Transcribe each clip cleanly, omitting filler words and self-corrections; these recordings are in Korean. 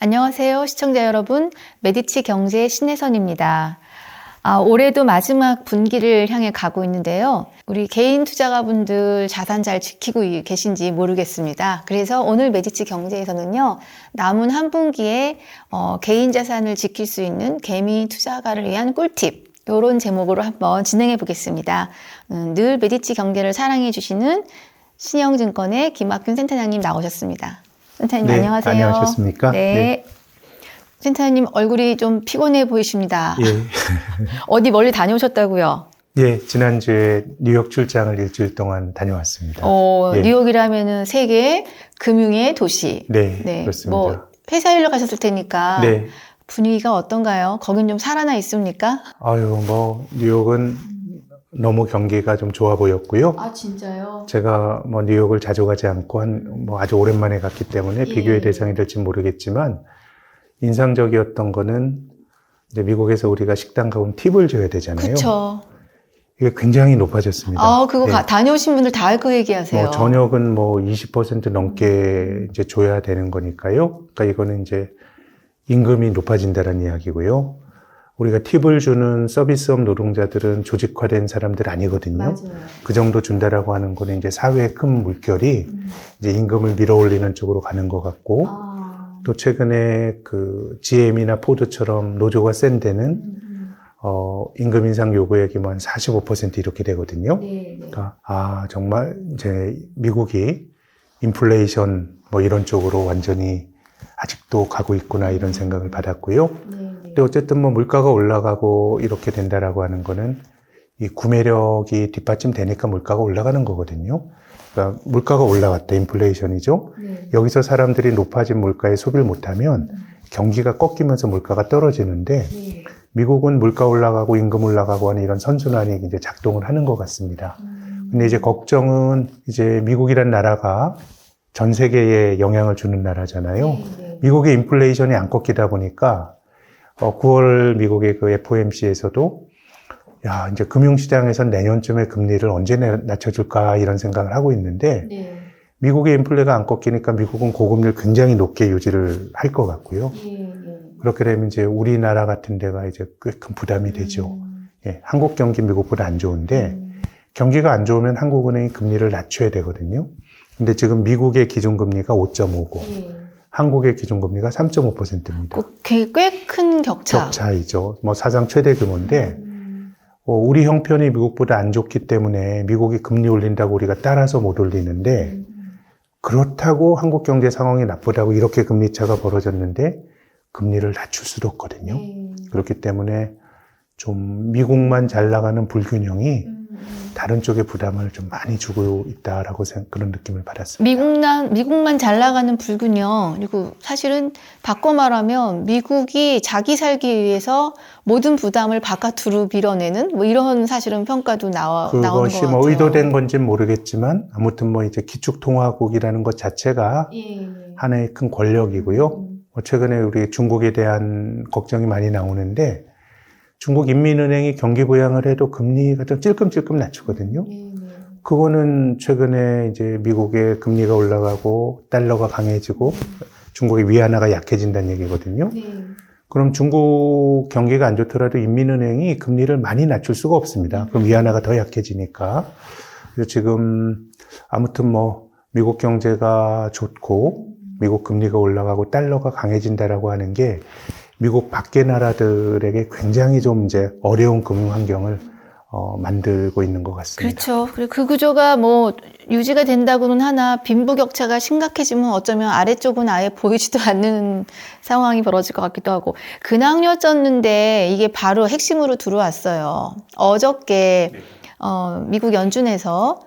안녕하세요, 시청자 여러분. 메디치 경제의 신혜선입니다. 올해도 마지막 분기를 향해 가고 있는데요. 우리 개인 투자가분들 자산 잘 지키고 계신지 모르겠습니다. 그래서 오늘 메디치 경제에서는요, 남은 한 분기에 개인 자산을 지킬 수 있는 개미 투자가를 위한 꿀팁, 이런 제목으로 한번 진행해 보겠습니다. 늘 메디치 경제를 사랑해 주시는 신영증권의 김학균 센터장님 나오셨습니다. 센터님, 네, 안녕하세요. 안녕하셨습니까? 네. 센터님 얼굴이 좀 피곤해 보이십니다. 예. 어디 멀리 다녀오셨다고요? 예, 지난주에 뉴욕 출장을 일주일 동안 다녀왔습니다. 예. 뉴욕이라면은 세계 금융의 도시. 네, 그렇습니다. 회사 일로 가셨을 테니까 네. 분위기가 어떤가요? 거긴 좀 살아나 있습니까? 뉴욕은 너무 경기가 좀 좋아 보였고요. 아, 진짜요? 제가 뉴욕을 자주 가지 않고 아주 오랜만에 갔기 때문에 예. 비교의 대상이 될지 모르겠지만, 인상적이었던 거는 이제 미국에서 우리가 식당 가면 팁을 줘야 되잖아요. 그렇죠. 이게 굉장히 높아졌습니다. 그거 네. 다녀오신 분들 다 그 얘기하세요. 저녁은 20% 넘게 이제 줘야 되는 거니까요. 그러니까 이거는 이제 임금이 높아진다는 이야기고요. 우리가 팁을 주는 서비스업 노동자들은 조직화된 사람들 아니거든요. 맞아요. 그 정도 준다라고 하는 거는 이제 사회의 큰 물결이 이제 임금을 밀어올리는 쪽으로 가는 것 같고, 또 최근에 그 GM이나 포드처럼 노조가 센 데는 임금 인상 요구액이 한 45% 이렇게 되거든요. 네. 그러니까 정말 이제 미국이 인플레이션 이런 쪽으로 완전히 아직도 가고 있구나 이런 생각을 받았고요. 근데 어쨌든 물가가 올라가고 이렇게 된다라고 하는 거는 이 구매력이 뒷받침되니까 물가가 올라가는 거거든요. 그러니까 물가가 올라갔다, 인플레이션이죠. 네. 여기서 사람들이 높아진 물가에 소비를 못하면 경기가 꺾이면서 물가가 떨어지는데, 네. 미국은 물가 올라가고 임금 올라가고 하는 이런 선순환이 이제 작동을 하는 것 같습니다. 근데 이제 걱정은 이제 미국이란 나라가 전 세계에 영향을 주는 나라잖아요. 네. 미국의 인플레이션이 안 꺾이다 보니까 9월 미국의 그 FOMC에서도 이제 금융시장에선 내년쯤에 금리를 언제 낮춰줄까 이런 생각을 하고 있는데, 네. 미국의 인플레가 안 꺾이니까 미국은 고금리를 굉장히 높게 유지를 할 것 같고요. 그렇게 되면 이제 우리나라 같은 데가 이제 꽤 큰 부담이 되죠. 예, 한국 경기 미국보다 안 좋은데, 경기가 안 좋으면 한국은행이 금리를 낮춰야 되거든요. 근데 지금 미국의 기준금리가 5.5고, 한국의 기준금리가 3.5%입니다. 꽤 큰 격차이죠. 사상 최대 규모인데, 우리 형편이 미국보다 안 좋기 때문에 미국이 금리 올린다고 우리가 따라서 못 올리는데, 그렇다고 한국 경제 상황이 나쁘다고 이렇게 금리 차가 벌어졌는데 금리를 낮출 수도 없거든요. 그렇기 때문에 좀 미국만 잘 나가는 불균형이 다른 쪽에 부담을 좀 많이 주고 있다라고 그런 느낌을 받았습니다. 미국만 잘 나가는 불균형, 그리고 사실은 바꿔 말하면 미국이 자기 살기 위해서 모든 부담을 바깥으로 밀어내는 이런 사실은 평가도 나오는 것 그것이 같아요. 의도된 건지는 모르겠지만, 아무튼 이제 기축통화국이라는 것 자체가 하나의 큰 권력이고요. 최근에 우리 중국에 대한 걱정이 많이 나오는데, 중국 인민은행이 경기 부양을 해도 금리가 좀 찔끔찔끔 낮추거든요. 그거는 최근에 이제 미국의 금리가 올라가고 달러가 강해지고 중국의 위안화가 약해진다는 얘기거든요. 그럼 중국 경기가 안 좋더라도 인민은행이 금리를 많이 낮출 수가 없습니다. 그럼 위안화가 더 약해지니까. 그래서 지금 아무튼 미국 경제가 좋고 미국 금리가 올라가고 달러가 강해진다라고 하는 게 미국 밖의 나라들에게 굉장히 좀 이제 어려운 금융 환경을 만들고 있는 것 같습니다. 그렇죠. 그리고 그 구조가 유지가 된다고는 하나 빈부격차가 심각해지면 어쩌면 아래쪽은 아예 보이지도 않는 상황이 벌어질 것 같기도 하고, 근황이었었는데 이게 바로 핵심으로 들어왔어요. 어저께 미국 연준에서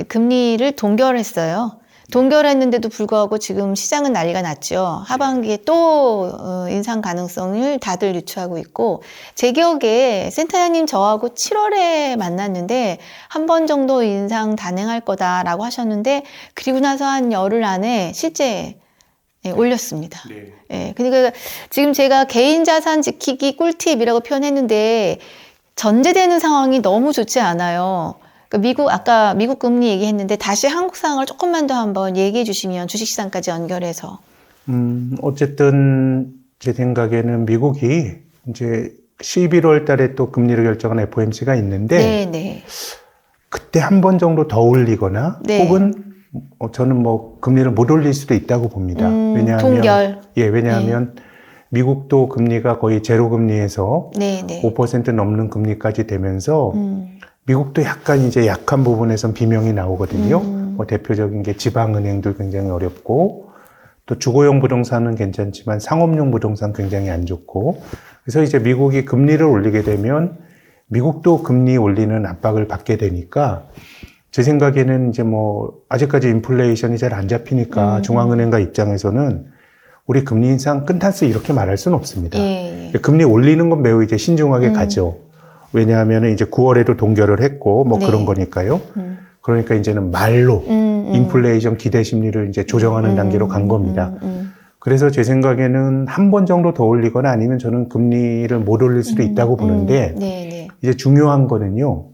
금리를 동결했어요. 동결했는데도 불구하고 지금 시장은 난리가 났죠. 하반기에 또 인상 가능성을 다들 유추하고 있고, 제 기억에 센터장님 저하고 7월에 만났는데 한 번 정도 인상 단행할 거다라고 하셨는데, 그리고 나서 한 열흘 안에 실제 올렸습니다. 그러니까 지금 제가 개인 자산 지키기 꿀팁이라고 표현했는데 전제되는 상황이 너무 좋지 않아요. 아까 미국 금리 얘기했는데 다시 한국 상황을 조금만 더 한번 얘기해 주시면 주식시장까지 연결해서. 어쨌든 제 생각에는 미국이 이제 11월 달에 또 금리를 결정한 FOMC가 있는데 네, 네. 그때 한 번 정도 더 올리거나 네. 혹은 저는 뭐 금리를 못 올릴 수도 있다고 봅니다. 왜냐하면 동결. 왜냐하면 미국도 금리가 거의 제로 금리에서 네, 네. 5% 넘는 금리까지 되면서 미국도 약간 이제 약한 부분에선 비명이 나오거든요. 뭐 대표적인 게 지방은행도 굉장히 어렵고 또 주거용 부동산은 괜찮지만 상업용 부동산 굉장히 안 좋고 그래서 이제 미국이 금리를 올리게 되면 미국도 금리 올리는 압박을 받게 되니까 제 생각에는 이제 뭐 아직까지 인플레이션이 잘 안 잡히니까 중앙은행가 입장에서는 우리 금리 인상 끝났어 이렇게 말할 수는 없습니다. 예, 예. 금리 올리는 건 매우 이제 신중하게 가죠. 왜냐하면 이제 9월에도 동결을 했고 뭐 네. 그런 거니까요. 그러니까 이제는 말로 인플레이션 기대 심리를 이제 조정하는 단계로 간 겁니다. 그래서 제 생각에는 한 번 정도 더 올리거나 아니면 저는 금리를 못 올릴 수도 있다고 보는데 네, 네. 이제 중요한 거는요.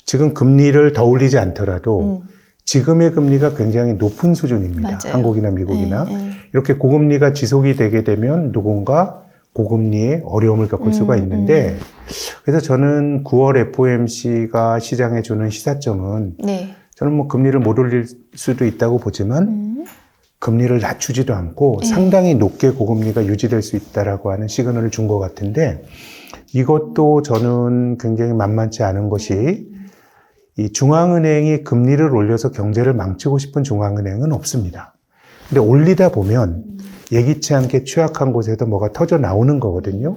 지금 금리를 더 올리지 않더라도 지금의 금리가 굉장히 높은 수준입니다. 맞아요. 한국이나 미국이나. 네, 네. 이렇게 고금리가 지속이 되게 되면 누군가 고금리에 어려움을 겪을 수가 있는데 그래서 저는 9월 FOMC가 시장에 주는 시사점은 네. 저는 뭐 금리를 못 올릴 수도 있다고 보지만 금리를 낮추지도 않고 상당히 높게 고금리가 유지될 수 있다라고 하는 시그널을 준 것 같은데 이것도 저는 굉장히 만만치 않은 것이 이 중앙은행이 금리를 올려서 경제를 망치고 싶은 중앙은행은 없습니다. 근데 올리다 보면 예기치 않게 취약한 곳에도 뭐가 터져 나오는 거거든요.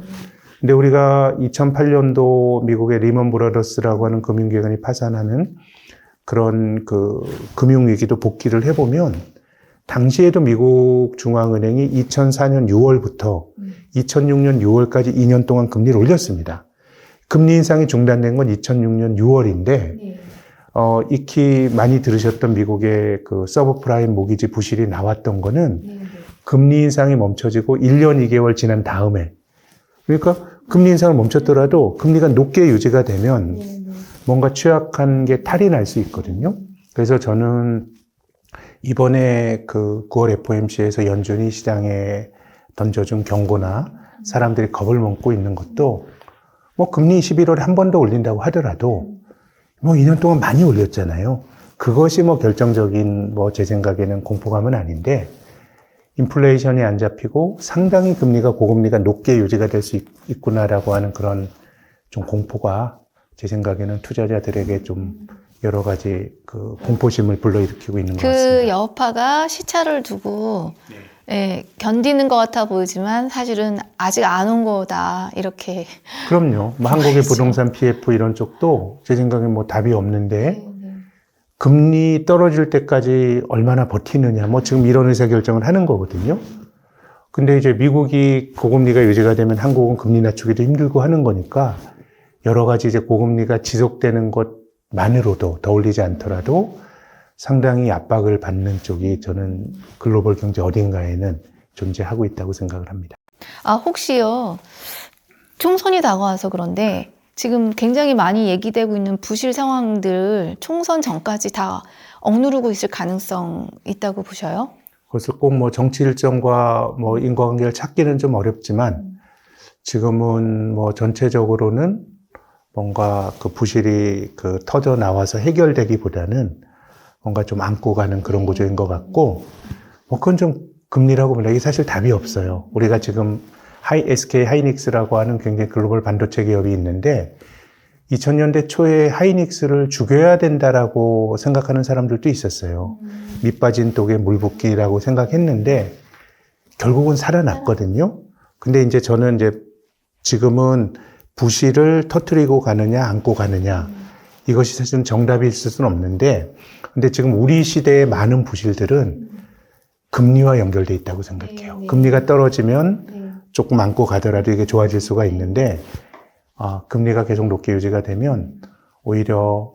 근데 우리가 2008년도 미국의 리먼 브라더스라고 하는 금융기관이 파산하는 그런 그 금융위기도 복기를 해보면 당시에도 미국 중앙은행이 2004년 6월부터 2006년 6월까지 2년 동안 금리를 올렸습니다. 금리 인상이 중단된 건 2006년 6월인데 익히 많이 들으셨던 미국의 그 서브프라임 모기지 부실이 나왔던 거는 금리 인상이 멈춰지고 1년 2개월 지난 다음에 그러니까 금리 인상을 멈췄더라도 금리가 높게 유지가 되면 뭔가 취약한 게 탈이 날 수 있거든요. 그래서 저는 이번에 그 9월 FOMC에서 연준이 시장에 던져준 경고나 사람들이 겁을 먹고 있는 것도 뭐 금리 11월에 한 번 더 올린다고 하더라도 뭐 2년 동안 많이 올렸잖아요. 그것이 뭐 결정적인 뭐 제 생각에는 공포감은 아닌데 인플레이션이 안 잡히고 상당히 금리가 고금리가 높게 유지가 될 수 있구나라고 하는 그런 좀 공포가 제 생각에는 투자자들에게 좀 여러 가지 그 공포심을 불러일으키고 있는 것 같습니다. 그 여파가 시차를 두고 예, 견디는 것 같아 보이지만 사실은 아직 안 온 거다 이렇게. 그럼요. 뭐 한국의 부동산 PF 이런 쪽도 제 생각에 뭐 답이 없는데 금리 떨어질 때까지 얼마나 버티느냐 뭐 지금 이런 의사결정을 하는 거거든요. 근데 이제 미국이 고금리가 유지가 되면 한국은 금리 낮추기도 힘들고 하는 거니까 여러 가지 이제 고금리가 지속되는 것만으로도 더 올리지 않더라도 상당히 압박을 받는 쪽이 저는 글로벌 경제 어딘가에는 존재하고 있다고 생각을 합니다. 아, 혹시요. 총선이 다가와서 그런데 지금 굉장히 많이 얘기되고 있는 부실 상황들 총선 전까지 다 억누르고 있을 가능성 있다고 보셔요? 그것을 꼭 뭐 정치 일정과 뭐 인과관계를 찾기는 좀 어렵지만 지금은 뭐 전체적으로는 뭔가 그 부실이 그 터져 나와서 해결되기보다는 뭔가 좀 안고 가는 그런 구조인 것 같고, 뭐 그건 좀 금리라고 보면 이게 사실 답이 없어요. 우리가 지금 SK 하이닉스라고 하는 굉장히 글로벌 반도체 기업이 있는데 2000년대 초에 하이닉스를 죽여야 된다라고 생각하는 사람들도 있었어요. 밑 빠진 독에 물 붓기라고 생각했는데 결국은 살아났거든요. 근데 이제 저는 이제 지금은 부실을 터뜨리고 가느냐 안고 가느냐 이것이 사실은 정답일 수는 없는데 근데 지금 우리 시대의 많은 부실들은 금리와 연결돼 있다고 생각해요. 금리가 떨어지면 조금 안고 가더라도 이게 좋아질 수가 있는데 금리가 계속 높게 유지가 되면 오히려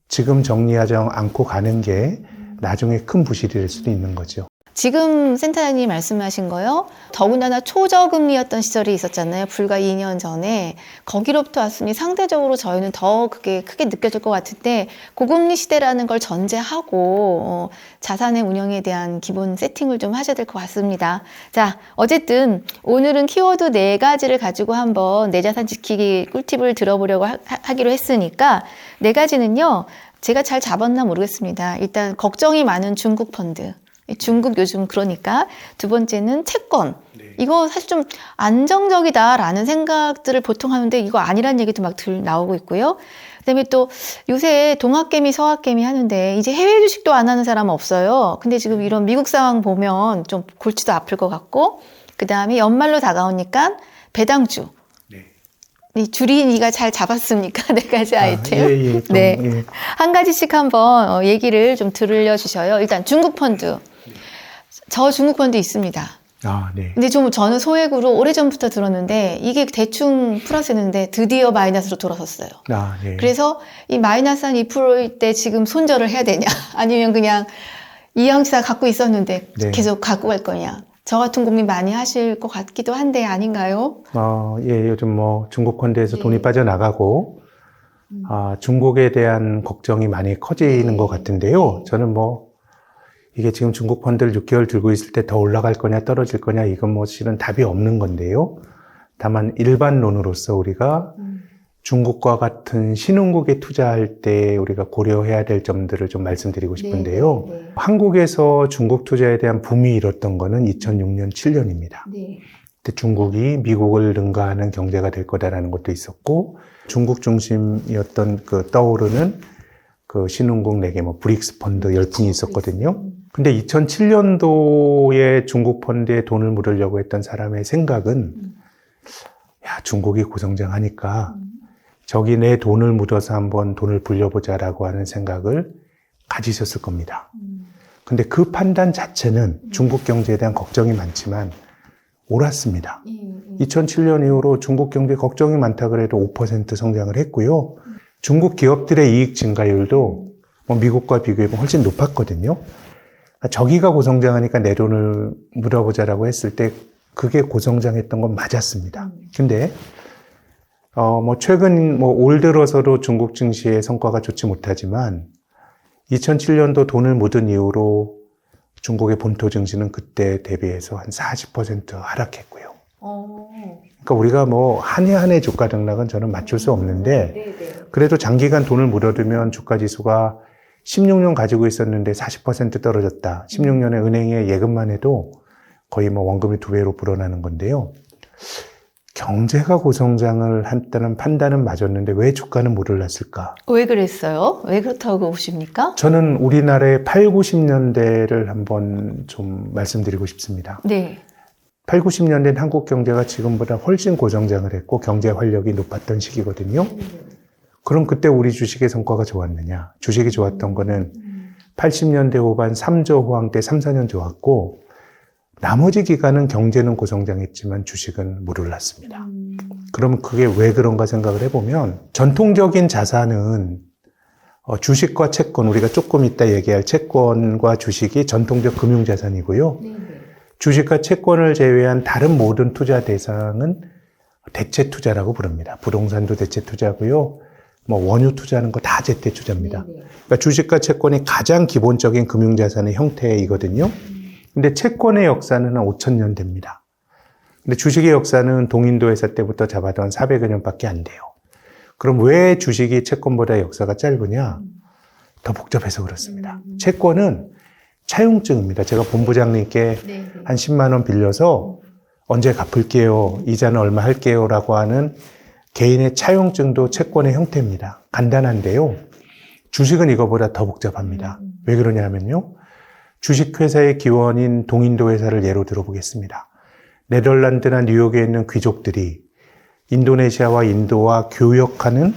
지금 정리하지 않고 가는 게 나중에 큰 부실이 될 수도 있는 거죠. 지금 센터장님이 말씀하신 거요. 더군다나 초저금리였던 시절이 있었잖아요. 불과 2년 전에. 거기로부터 왔으니 상대적으로 저희는 더 그게 크게 느껴질 것 같은데 고금리 시대라는 걸 전제하고 자산의 운영에 대한 기본 세팅을 좀 하셔야 될 것 같습니다. 자, 어쨌든 오늘은 키워드 4가지를 가지고 한번 내 자산 지키기 꿀팁을 들어보려고 하기로 했으니까 4가지는요. 제가 잘 잡았나 모르겠습니다. 일단 걱정이 많은 중국 펀드. 중국 요즘 그러니까. 두 번째는 채권. 이거 사실 좀 안정적이다라는 생각들을 보통 하는데 이거 아니란 얘기도 막 나오고 있고요. 그다음에 또 요새 동학개미 서학개미 하는데 이제 해외 주식도 안 하는 사람은 없어요. 근데 지금 이런 미국 상황 보면 좀 골치도 아플 것 같고 그다음에 연말로 다가오니까 배당주. 이 주린이가 잘 잡았습니까? 4가지 아이템. 네. 한 가지씩 한번 얘기를 좀 들려주셔요. 일단 중국 펀드. 저 중국 펀드 있습니다. 네. 근데 저는 소액으로 오래전부터 들었는데 이게 대충 플러스였는데 드디어 마이너스로 돌아섰어요. 네. 그래서 이 마이너스 한 2%일 때 지금 손절을 해야 되냐? 아니면 그냥 이왕사 갖고 있었는데 계속 갖고 갈 거냐? 저 같은 고민 많이 하실 것 같기도 한데 아닌가요? 요즘 뭐 중국 펀드에서 돈이 빠져나가고 중국에 대한 걱정이 많이 커지는 것 같은데요. 저는 뭐 이게 지금 중국 펀드를 6개월 들고 있을 때 더 올라갈 거냐 떨어질 거냐 이건 뭐 실은 답이 없는 건데요. 다만 일반론으로서 우리가 중국과 같은 신흥국에 투자할 때 우리가 고려해야 될 점들을 좀 말씀드리고 싶은데요. 한국에서 중국 투자에 대한 붐이 일었던 거는 2006년, 7년입니다. 그때 중국이 미국을 능가하는 경제가 될 거다라는 것도 있었고 중국 중심이었던 그 떠오르는 그 신흥국 4개, 뭐 브릭스 펀드 열풍이 있었거든요. 근데 2007년도에 중국 펀드에 돈을 물으려고 했던 사람의 생각은 야, 중국이 고성장하니까 저기 내 돈을 묻어서 한번 돈을 불려보자라고 하는 생각을 가지셨을 겁니다. 근데 그 판단 자체는 중국 경제에 대한 걱정이 많지만 옳았습니다. 2007년 이후로 중국 경제 걱정이 많다 그래도 5% 성장을 했고요. 중국 기업들의 이익 증가율도 뭐 미국과 비교해보면 훨씬 높았거든요. 그러니까 저기가 고성장하니까 내 돈을 물어보자라고 했을 때 그게 고성장했던 건 맞았습니다. 근데 최근 올 들어서도 중국 증시의 성과가 좋지 못하지만 2007년도 돈을 묻은 이후로 중국의 본토 증시는 그때 대비해서 한 40% 하락했고요. 그러니까 우리가 뭐 한 해 한 해 주가 등락은 저는 맞출 수 없는데 그래도 장기간 돈을 묻어두면 주가 지수가 16년 가지고 있었는데 40% 떨어졌다. 16년에 은행에 예금만 해도 거의 뭐 원금이 2배로 불어나는 건데요. 경제가 고성장을 했다는 판단은 맞았는데 왜 주가는 못 올랐을까? 왜 그랬어요? 왜 그렇다고 보십니까? 저는 우리나라의 8, 90년대를 한번 좀 말씀드리고 싶습니다. 네. 8, 90년대는 한국 경제가 지금보다 훨씬 고성장을 했고 경제 활력이 높았던 시기거든요. 그럼 그때 우리 주식의 성과가 좋았느냐? 주식이 좋았던 거는 80년대 후반 3조 호황 때 3, 4년 좋았고 나머지 기간은 경제는 고성장했지만 주식은 못 올랐습니다. 그럼 그게 왜 그런가 생각을 해보면 전통적인 자산은 주식과 채권, 우리가 조금 이따 얘기할 채권과 주식이 전통적 금융자산이고요. 주식과 채권을 제외한 다른 모든 투자 대상은 대체 투자라고 부릅니다. 부동산도 대체 투자고요. 뭐 원유 투자하는 거 다 대체 투자입니다. 그러니까 주식과 채권이 가장 기본적인 금융자산의 형태이거든요. 근데 채권의 역사는 한 5,000년 됩니다. 근데 주식의 역사는 동인도 회사 때부터 잡아도 한 400여 년밖에 안 돼요. 그럼 왜 주식이 채권보다 역사가 짧으냐? 더 복잡해서 그렇습니다. 채권은 차용증입니다. 제가 본부장님께 한 10만 원 빌려서 언제 갚을게요, 이자는 얼마 할게요 라고 하는 개인의 차용증도 채권의 형태입니다. 간단한데요. 주식은 이거보다 더 복잡합니다. 왜 그러냐면요. 주식회사의 기원인 동인도 회사를 예로 들어보겠습니다. 네덜란드나 뉴욕에 있는 귀족들이 인도네시아와 인도와 교역하는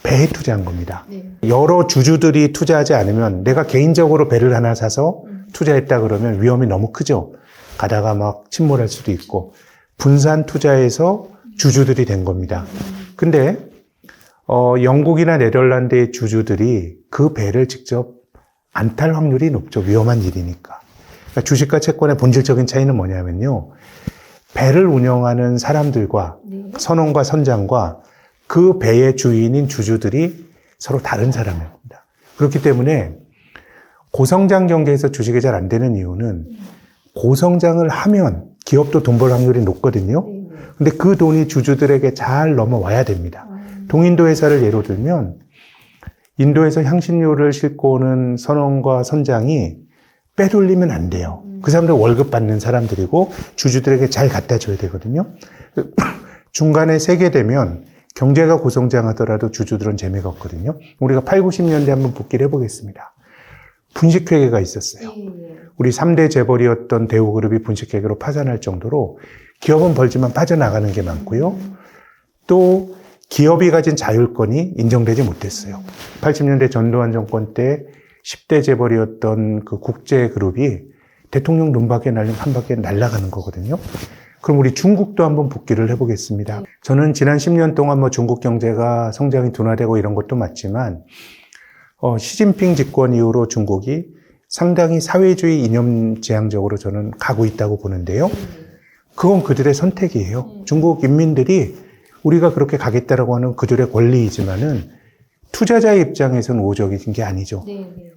배에 투자한 겁니다. 여러 주주들이 투자하지 않으면 내가 개인적으로 배를 하나 사서 투자했다 그러면 위험이 너무 크죠. 가다가 막 침몰할 수도 있고 분산 투자해서 주주들이 된 겁니다. 근데 영국이나 네덜란드의 주주들이 그 배를 직접 안 탈 확률이 높죠. 위험한 일이니까. 그러니까 주식과 채권의 본질적인 차이는 뭐냐면요. 배를 운영하는 사람들과 선원과 선장과 그 배의 주인인 주주들이 서로 다른 사람입니다. 그렇기 때문에 고성장 경제에서 주식이 잘 안 되는 이유는 고성장을 하면 기업도 돈 벌 확률이 높거든요. 근데 그 돈이 주주들에게 잘 넘어와야 됩니다. 동인도 회사를 예로 들면 인도에서 향신료를 싣고 오는 선원과 선장이 빼돌리면 안 돼요. 그 사람들 월급 받는 사람들이고 주주들에게 잘 갖다 줘야 되거든요. 중간에 세게 되면 경제가 고성장하더라도 주주들은 재미가 없거든요. 우리가 8, 90년대 한번 복기를 해보겠습니다. 분식회계가 있었어요. 우리 3대 재벌이었던 대우그룹이 분식회계로 파산할 정도로 기업은 벌지만 빠져나가는 게 많고요. 또 기업이 가진 자율권이 인정되지 못했어요. 80년대 전두환 정권 때 10대 재벌이었던 그 국제그룹이 대통령 눈밖에 날리면 한 바퀴 날아가는 거거든요. 그럼 우리 중국도 한번 복기를 해보겠습니다. 저는 지난 10년 동안 뭐 중국 경제가 성장이 둔화되고 이런 것도 맞지만 시진핑 집권 이후로 중국이 상당히 사회주의 이념 지향적으로 저는 가고 있다고 보는데요. 그건 그들의 선택이에요. 중국 인민들이 우리가 그렇게 가겠다라고 하는 그들의 권리이지만은 투자자의 입장에서는 우호적인 게 아니죠.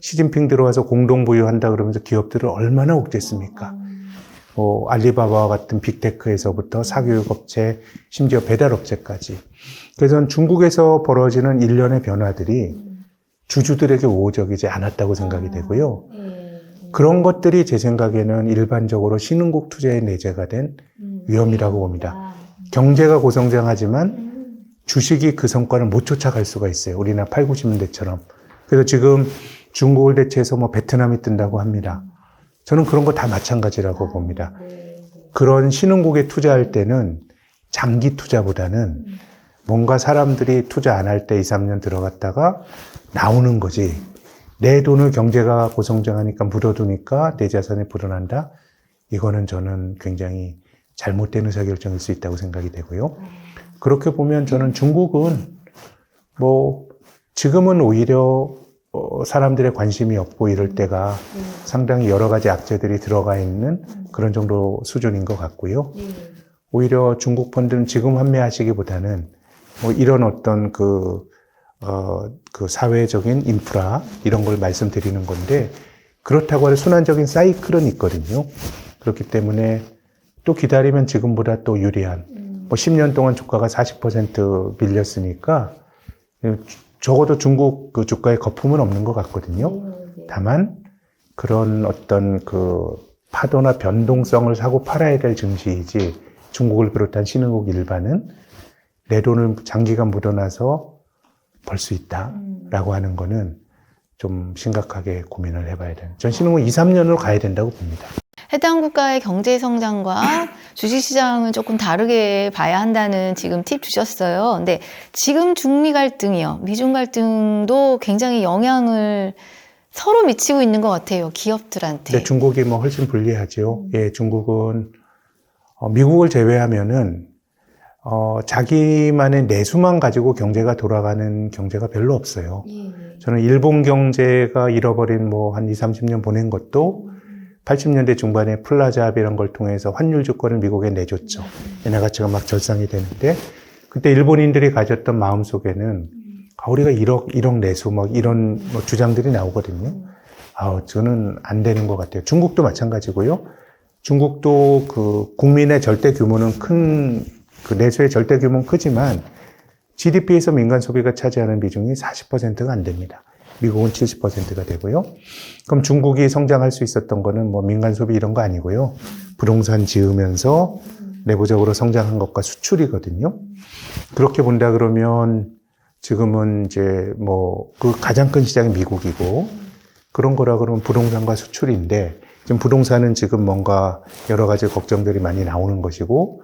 시진핑 들어와서 공동부유한다 그러면서 기업들을 얼마나 옥죄습니까? 알리바바와 같은 빅테크에서부터 사교육업체, 심지어 배달업체까지. 그래서 중국에서 벌어지는 일련의 변화들이 주주들에게 우호적이지 않았다고 생각이 되고요. 그런 것들이 제 생각에는 일반적으로 신흥국 투자의 내재가 된 위험이라고 봅니다. 경제가 고성장하지만 주식이 그 성과를 못 쫓아갈 수가 있어요. 우리나라 8, 90년대처럼. 그래서 지금 중국을 대체해서 뭐 베트남이 뜬다고 합니다. 저는 그런 거 다 마찬가지라고 봅니다. 그런 신흥국에 투자할 때는 장기 투자보다는 뭔가 사람들이 투자 안 할 때 2, 3년 들어갔다가 나오는 거지. 내 돈을 경제가 고성장하니까 묻어두니까 내 자산이 불어난다? 이거는 저는 굉장히 잘못된 의사결정일 수 있다고 생각이 되고요. 그렇게 보면 저는 중국은 뭐 지금은 오히려 사람들의 관심이 없고 이럴 때가 상당히 여러 가지 악재들이 들어가 있는 그런 정도 수준인 것 같고요. 오히려 중국 펀드는 지금 환매하시기보다는 뭐 이런 어떤 그 사회적인 인프라 이런 걸 말씀드리는 건데 그렇다고 할 순환적인 사이클은 있거든요. 그렇기 때문에 또 기다리면 지금보다 또 유리한 뭐 10년 동안 주가가 40% 밀렸으니까 적어도 중국 그 주가에 거품은 없는 것 같거든요. 다만 그런 어떤 그 파도나 변동성을 사고 팔아야 될 증시이지 중국을 비롯한 신흥국 일반은 내 돈을 장기간 묻어놔서 벌 수 있다라고 하는 거는 좀 심각하게 고민을 해봐야 되는. 전 신흥국 2, 3년으로 가야 된다고 봅니다. 해당 국가의 경제 성장과 주식시장은 조금 다르게 봐야 한다는 지금 팁 주셨어요. 근데 지금 중미 갈등이요. 미중 갈등도 굉장히 영향을 서로 미치고 있는 것 같아요. 기업들한테. 네, 중국이 뭐 훨씬 불리하죠. 예, 중국은 미국을 제외하면은 자기만의 내수만 가지고 경제가 돌아가는 경제가 별로 없어요. 저는 일본 경제가 잃어버린 뭐 한 20, 30년 보낸 것도 80년대 중반에 플라자합 이런 걸 통해서 환율 주권을 미국에 내줬죠. 엔화 가치가 막 절상이 되는데 그때 일본인들이 가졌던 마음 속에는 우리가 1억 내수 막 이런 뭐 주장들이 나오거든요. 저는 안 되는 것 같아요. 중국도 마찬가지고요. 중국도 그 국민의 절대 규모는 그 내수의 절대 규모는 크지만 GDP에서 민간 소비가 차지하는 비중이 40%가 안 됩니다. 미국은 70%가 되고요. 그럼 중국이 성장할 수 있었던 거는 뭐 민간 소비 이런 거 아니고요. 부동산 지으면서 내부적으로 성장한 것과 수출이거든요. 그렇게 본다 그러면 지금은 이제 뭐 그 가장 큰 시장이 미국이고 그런 거라 그러면 부동산과 수출인데 지금 부동산은 지금 뭔가 여러 가지 걱정들이 많이 나오는 것이고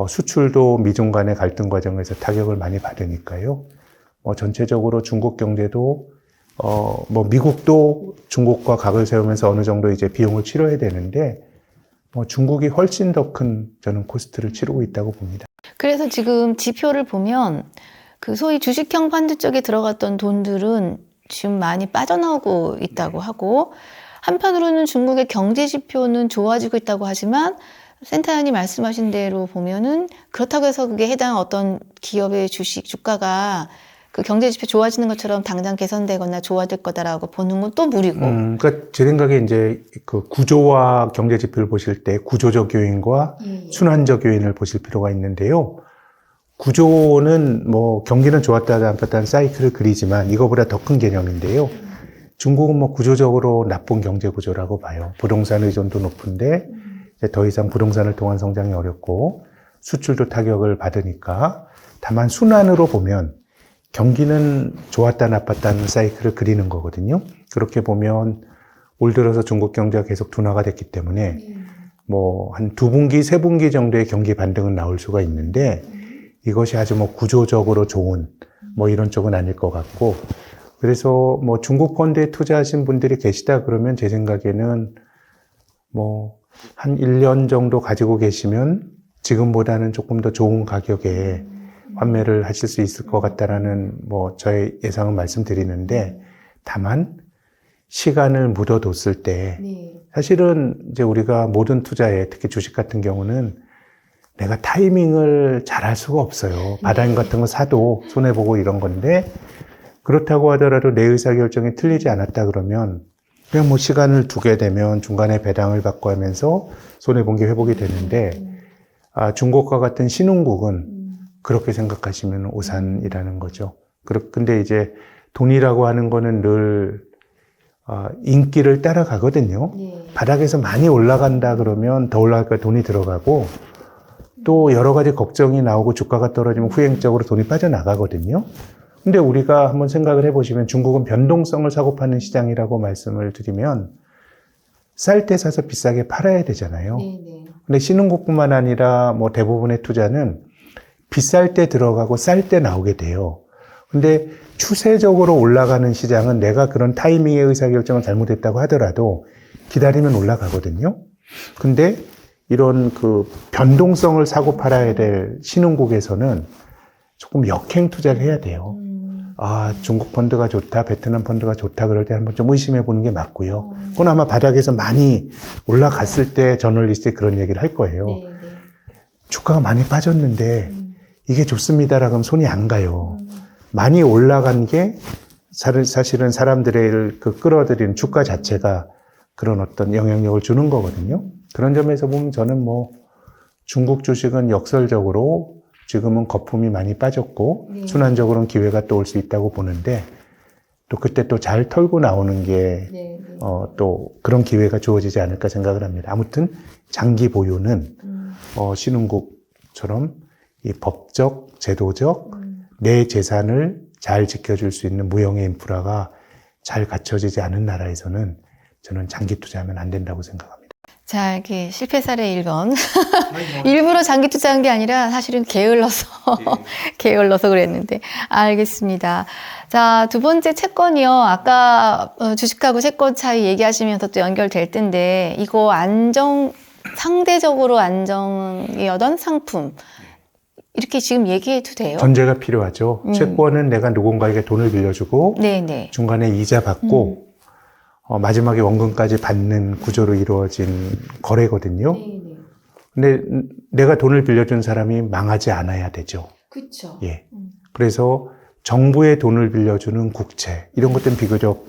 수출도 미중 간의 갈등 과정에서 타격을 많이 받으니까요. 전체적으로 중국 경제도 뭐 미국도 중국과 각을 세우면서 어느 정도 이제 비용을 치러야 되는데 중국이 훨씬 더 큰 저는 코스트를 치르고 있다고 봅니다. 그래서 지금 지표를 보면 그 소위 주식형 펀드 쪽에 들어갔던 돈들은 지금 많이 빠져나오고 있다고 하고 한편으로는 중국의 경제 지표는 좋아지고 있다고 하지만 센터장님 말씀하신 대로 보면은 그렇다고 해서 그게 해당 어떤 기업의 주식 주가가 그 경제 지표 좋아지는 것처럼 당장 개선되거나 좋아질 거다라고 보는 건 또 무리고. 그러니까 제 생각에 이제 그 구조와 경제 지표를 보실 때 구조적 요인과 순환적 요인을 보실 필요가 있는데요. 구조는 뭐 경기는 좋았다 나빴다는 사이클을 그리지만 이거보다 더 큰 개념인데요. 중국은 뭐 구조적으로 나쁜 경제 구조라고 봐요. 부동산 의존도 높은데 이제 더 이상 부동산을 통한 성장이 어렵고 수출도 타격을 받으니까 다만 순환으로 보면 경기는 좋았다 나빴다는 사이클을 그리는 거거든요. 그렇게 보면 올 들어서 중국 경제가 계속 둔화가 됐기 때문에 뭐 한 2분기, 3분기 정도의 경기 반등은 나올 수가 있는데 이것이 아주 뭐 구조적으로 좋은 뭐 이런 쪽은 아닐 것 같고 그래서 뭐 중국 펀드에 투자하신 분들이 계시다 그러면 제 생각에는 뭐 한 1년 정도 가지고 계시면 지금보다는 조금 더 좋은 가격에 환매를 하실 수 있을 것 같다라는 뭐 저의 예상은 말씀드리는데 다만 시간을 묻어뒀을 때 사실은 이제 우리가 모든 투자에 특히 주식 같은 경우는 내가 타이밍을 잘 할 수가 없어요. 바다임 같은 거 사도 손해보고 이런 건데 그렇다고 하더라도 내 의사결정이 틀리지 않았다 그러면 그냥 뭐 시간을 두게 되면 중간에 배당을 받고 하면서 손해본 게 회복이 되는데 중국과 같은 신흥국은 그렇게 생각하시면 오산이라는 거죠. 근데 이제 돈이라고 하는 거는 늘 인기를 따라가거든요. 바닥에서 많이 올라간다 그러면 더 올라갈까 돈이 들어가고 또 여러 가지 걱정이 나오고 주가가 떨어지면 후행적으로 돈이 빠져나가거든요. 근데 우리가 한번 생각을 해보시면 중국은 변동성을 사고 파는 시장이라고 말씀을 드리면 쌀 때 사서 비싸게 팔아야 되잖아요. 근데 신흥국뿐만 아니라 뭐 대부분의 투자는 비쌀 때 들어가고 쌀 때 나오게 돼요. 근데 추세적으로 올라가는 시장은 내가 그런 타이밍의 의사결정을 잘못했다고 하더라도 기다리면 올라가거든요. 근데 이런 그 변동성을 사고 팔아야 될 신흥국에서는 조금 역행 투자를 해야 돼요. 중국 펀드가 좋다, 베트남 펀드가 좋다 그럴 때 한번 좀 의심해 보는 게 맞고요. 그건 아마 바닥에서 많이 올라갔을 때 저널리스트에 그런 얘기를 할 거예요. 주가가 많이 빠졌는데 이게 좋습니다라고 하면 손이 안 가요. 많이 올라간 게 사실은 사람들의 그 끌어들이는 주가 자체가 그런 어떤 영향력을 주는 거거든요. 그런 점에서 보면 저는 뭐 중국 주식은 역설적으로 지금은 거품이 많이 빠졌고 순환적으로는 기회가 또 올 수 있다고 보는데 또 그때 또 잘 털고 나오는 게 또 그런 기회가 주어지지 않을까 생각을 합니다. 아무튼 장기 보유는 신흥국처럼 이 법적, 제도적 내 재산을 잘 지켜줄 수 있는 무형의 인프라가 잘 갖춰지지 않은 나라에서는 저는 장기 투자하면 안 된다고 생각합니다. 자, 이렇게 실패 사례 1번. 일부러 장기 투자한 게 아니라 사실은 게을러서, 게을러서 그랬는데. 알겠습니다. 자, 두 번째 채권이요. 아까 주식하고 채권 차이 얘기하시면서 또 연결될 텐데, 이거 상대적으로 안정이었던 상품. 이렇게 지금 얘기해도 돼요? 전제가 필요하죠. 채권은 내가 누군가에게 돈을 빌려주고, 중간에 이자 받고, 마지막에 원금까지 받는 구조로 이루어진 거래거든요. 근데 내가 돈을 빌려준 사람이 망하지 않아야 되죠. 그렇죠. 예. 그래서 정부의 돈을 빌려주는 국채 이런 것들은 비교적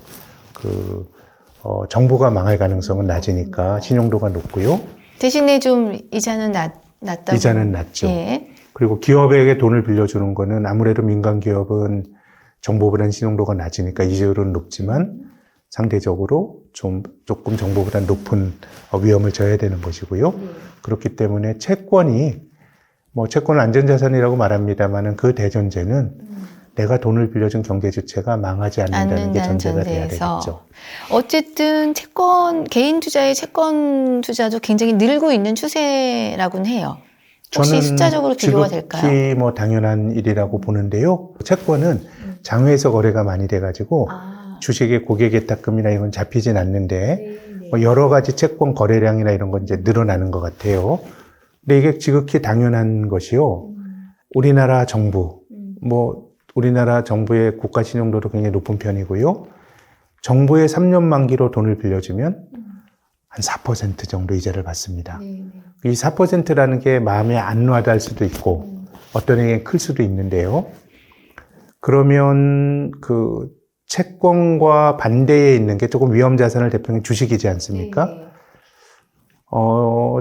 정부가 망할 가능성은 낮으니까 신용도가 높고요. 대신에 좀 이자는 낮다고. 이자는 낮죠. 예. 그리고 기업에게 돈을 빌려주는 거는 아무래도 민간 기업은 정부보다는 신용도가 낮으니까 이자율은 높지만 상대적으로 조금 정부보다 높은 위험을 져야 되는 것이고요. 그렇기 때문에 채권이 채권을 안전자산이라고 말합니다만은 그 대전제는 내가 돈을 빌려준 경제 주체가 망하지 않는다는 게 전제가 돼야 되겠죠. 어쨌든 개인 투자의 채권 투자도 굉장히 늘고 있는 추세라고는 해요. 혹시 숫자적으로 비교가 될까요? 지극히 당연한 일이라고 보는데요. 채권은 장외에서 거래가 많이 돼가지고 주식의 고객 예탁금이나 이건 잡히진 않는데 여러 가지 채권 거래량이나 이런 건 이제 늘어나는 것 같아요. 근데 이게 지극히 당연한 것이요. 우리나라 정부, 우리나라 정부의 국가 신용도도 굉장히 높은 편이고요. 정부의 3년 만기로 돈을 빌려주면 한 4% 정도 이자를 받습니다. 이 4%라는 게 마음에 안 와닿을 수도 있고 어떤 애는 클 수도 있는데요. 그러면 그 채권과 반대에 있는 게 조금 위험 자산을 대표하는 주식이지 않습니까?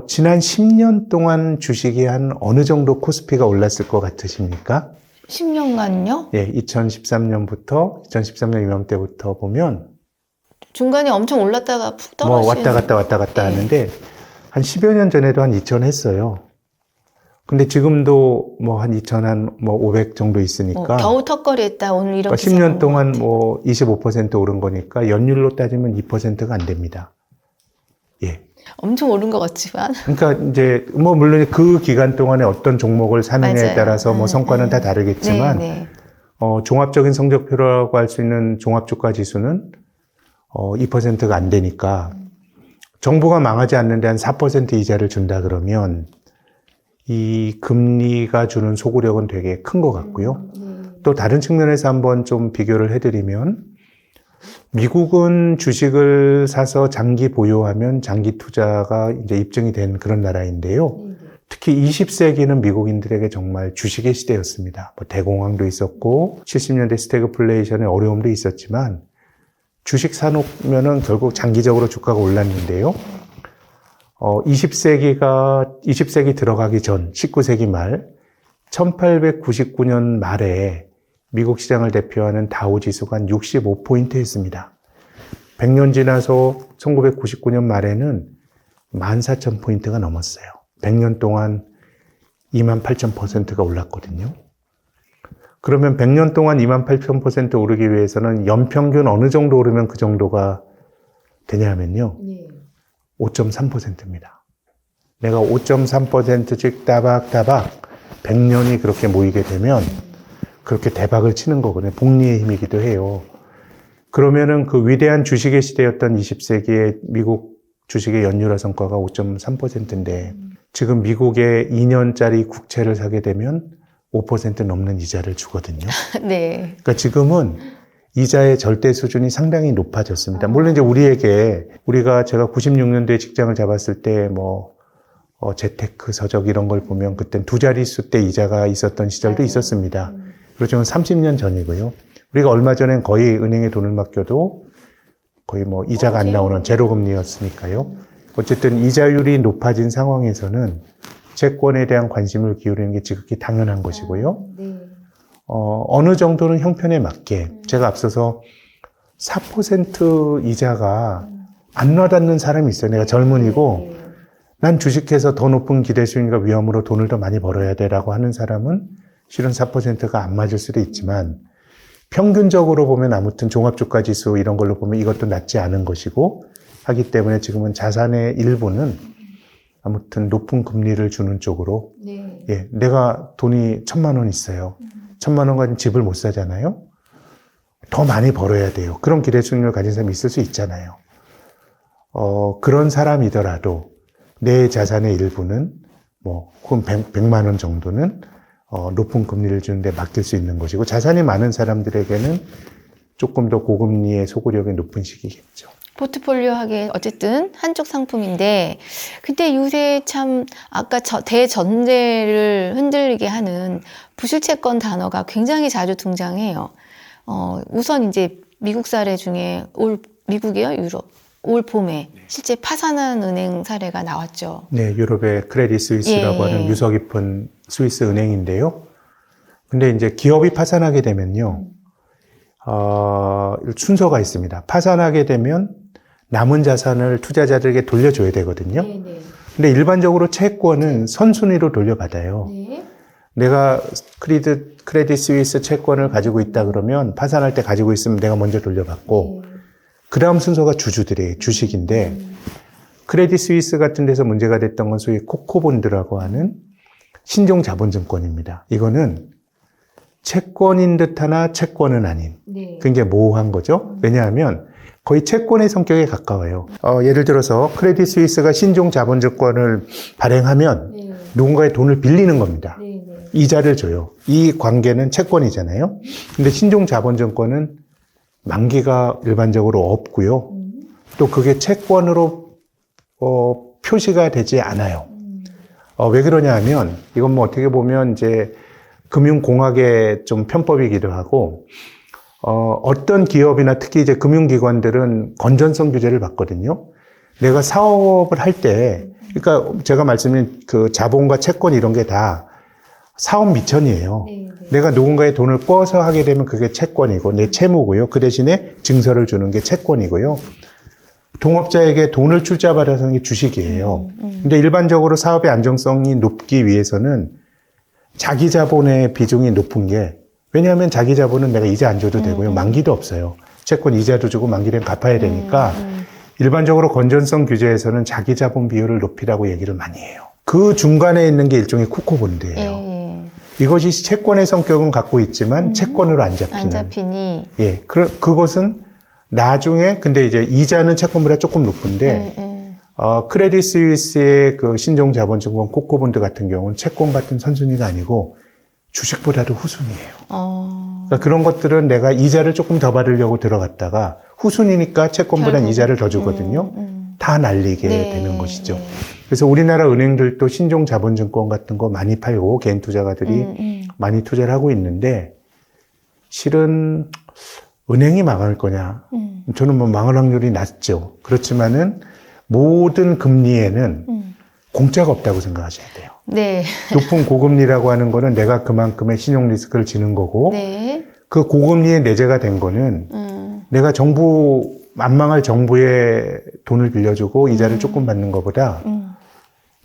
지난 10년 동안 주식이 한 어느 정도 코스피가 올랐을 것 같으십니까? 10년간요? 예, 2013년부터 2013년 이맘때부터 보면 중간에 엄청 올랐다가 푹 뭐 떨어지는. 왔다 갔다 하는데 한 10여 년 전에도 한 2천 했어요. 근데 지금도 뭐 한 2천 한 뭐 500 정도 있으니까 겨우 턱걸이했다. 오늘 이렇게. 그러니까 10년 동안 뭐 25% 오른 거니까 연율로 따지면 2%가 안 됩니다. 예. 엄청 오른 것 같지만. 그러니까 이제 뭐 물론 그 기간 동안에 어떤 종목을 사느냐에 맞아요. 따라서 뭐 성과는 다 다르겠지만 네. 종합적인 성적표라고 할 수 있는 종합주가 지수는 2%가 안 되니까 정부가 망하지 않는데 한 4% 이자를 준다 그러면 이 금리가 주는 소구력은 되게 큰 것 같고요. 또 다른 측면에서 한번 좀 비교를 해드리면 미국은 주식을 사서 장기 보유하면 장기 투자가 이제 입증이 된 그런 나라인데요. 특히 20세기는 미국인들에게 정말 주식의 시대였습니다. 뭐 대공황도 있었고 70년대 스태그플레이션의 어려움도 있었지만 주식 사놓으면은 결국 장기적으로 주가가 올랐는데요. 20세기 들어가기 전 19세기 말 1899년 말에 미국 시장을 대표하는 다우 지수가 한 65포인트였습니다. 100년 지나서 1999년 말에는 14,000포인트가 넘었어요. 100년 동안 28,000%가 올랐거든요. 그러면 100년 동안 28,000% 오르기 위해서는 연평균 어느 정도 오르면 그 정도가 되냐면요. 5.3%입니다. 내가 5.3%씩 따박따박 100년이 그렇게 모이게 되면 그렇게 대박을 치는 거거든요. 복리의 힘이기도 해요. 그러면은 그 위대한 주식의 시대였던 20세기의 미국 주식의 연율화 성과가 5.3%인데 지금 미국의 2년짜리 국채를 사게 되면 5% 넘는 이자를 주거든요. 네. 그러니까 지금은 이자의 절대 수준이 상당히 높아졌습니다. 물론 이제 우리가 제가 96년도에 직장을 잡았을 때 재테크 서적 이런 걸 보면 그땐 두 자릿수 때 이자가 있었던 시절도 있었습니다. 그렇지만 30년 전이고요. 우리가 얼마 전엔 거의 은행에 돈을 맡겨도 거의 이자가 안 나오는 제로금리였으니까요. 어쨌든 이자율이 높아진 상황에서는 채권에 대한 관심을 기울이는 게 지극히 당연한 것이고요. 어느 정도는 형편에 맞게 제가 앞서서 4% 이자가 안 와닿는 사람이 있어요. 내가 젊은이고 난 주식해서 더 높은 기대 수익과 위험으로 돈을 더 많이 벌어야 돼라고 하는 사람은 실은 4%가 안 맞을 수도 있지만 평균적으로 보면 아무튼 종합주가 지수 이런 걸로 보면 이것도 낮지 않은 것이고 하기 때문에 지금은 자산의 일부는 아무튼 높은 금리를 주는 쪽으로 예, 내가 돈이 1,000만 원 있어요. 1,000만 원 가지고 집을 못 사잖아요. 더 많이 벌어야 돼요. 그런 기대 수익률을 가진 사람이 있을 수 있잖아요. 그런 사람이더라도 내 자산의 일부는 혹은 100만 원 정도는 높은 금리를 주는데 맡길 수 있는 것이고 자산이 많은 사람들에게는 조금 더 고금리의 소구력이 높은 시기겠죠. 포트폴리오 하기에 어쨌든 한쪽 상품인데 근데 요새 참 아까 대전제를 흔들리게 하는 부실채권 단어가 굉장히 자주 등장해요. 우선 이제 미국 사례 중에 미국이요? 유럽? 올 봄에 실제 파산한 은행 사례가 나왔죠. 네, 유럽의 크레딧 스위스라고 하는 유서 깊은 스위스 은행인데요. 근데 이제 기업이 파산하게 되면요. 순서가 있습니다. 파산하게 되면 남은 자산을 투자자들에게 돌려줘야 되거든요. 근데 일반적으로 채권은 선순위로 돌려받아요. 내가 크레딧 스위스 채권을 가지고 있다 그러면 파산할 때 가지고 있으면 내가 먼저 돌려받고 그 다음 순서가 주식인데 크레딧 스위스 같은 데서 문제가 됐던 건 소위 코코본드라고 하는 신종 자본증권입니다. 이거는 채권인 듯 하나 채권은 아닌 굉장히 모호한 거죠. 왜냐하면 거의 채권의 성격에 가까워요. 예를 들어서 크레딧 스위스가 신종 자본증권을 발행하면 누군가의 돈을 빌리는 겁니다. 이자를 줘요. 이 관계는 채권이잖아요. 근데 신종 자본증권은 만기가 일반적으로 없고요. 또 그게 채권으로 표시가 되지 않아요. 왜 그러냐 하면 이건 뭐 어떻게 보면 이제 금융공학의 좀 편법이기도 하고 어떤 기업이나 특히 이제 금융기관들은 건전성 규제를 받거든요. 내가 사업을 할 때, 그러니까 제가 말씀드린 그 자본과 채권 이런 게 다 사업 미천이에요. 내가 누군가의 돈을 꿔서 하게 되면 그게 채권이고 내 채무고요. 그 대신에 증서를 주는 게 채권이고요. 동업자에게 돈을 출자받아서 게 주식이에요. 근데 일반적으로 사업의 안정성이 높기 위해서는 자기 자본의 비중이 높은 게, 왜냐하면 자기 자본은 내가 이자 안 줘도 되고요. 만기도 없어요. 채권 이자도 주고 만기 되면 갚아야 되니까 일반적으로 건전성 규제에서는 자기 자본 비율을 높이라고 얘기를 많이 해요. 그 중간에 있는 게 일종의 쿠코본드예요. 이것이 채권의 성격은 갖고 있지만 채권으로 안 잡히는. 안 잡히니. 예, 그것은 나중에, 근데 이제 이자는 채권보다 조금 높은데, 크레딧 스위스의 그 신종자본증권 코코본드 같은 경우는 채권 같은 선순위가 아니고 주식보다도 후순위예요. 그러니까 그런 것들은 내가 이자를 조금 더 받으려고 들어갔다가 후순위니까 채권보다는 이자를 더 주거든요. 다 날리게 되는 것이죠. 그래서 우리나라 은행들도 신종자본증권 같은 거 많이 팔고 개인 투자가들이 많이 투자를 하고 있는데, 실은 은행이 망할 거냐? 저는 뭐 망할 확률이 낮죠. 그렇지만은 모든 금리에는 공짜가 없다고 생각하셔야 돼요. 네. 높은 고금리라고 하는 거는 내가 그만큼의 신용 리스크를 지는 거고, 네. 그 고금리에 내재가 된 거는 내가 안 망할 정부에 돈을 빌려주고 이자를 조금 받는 것보다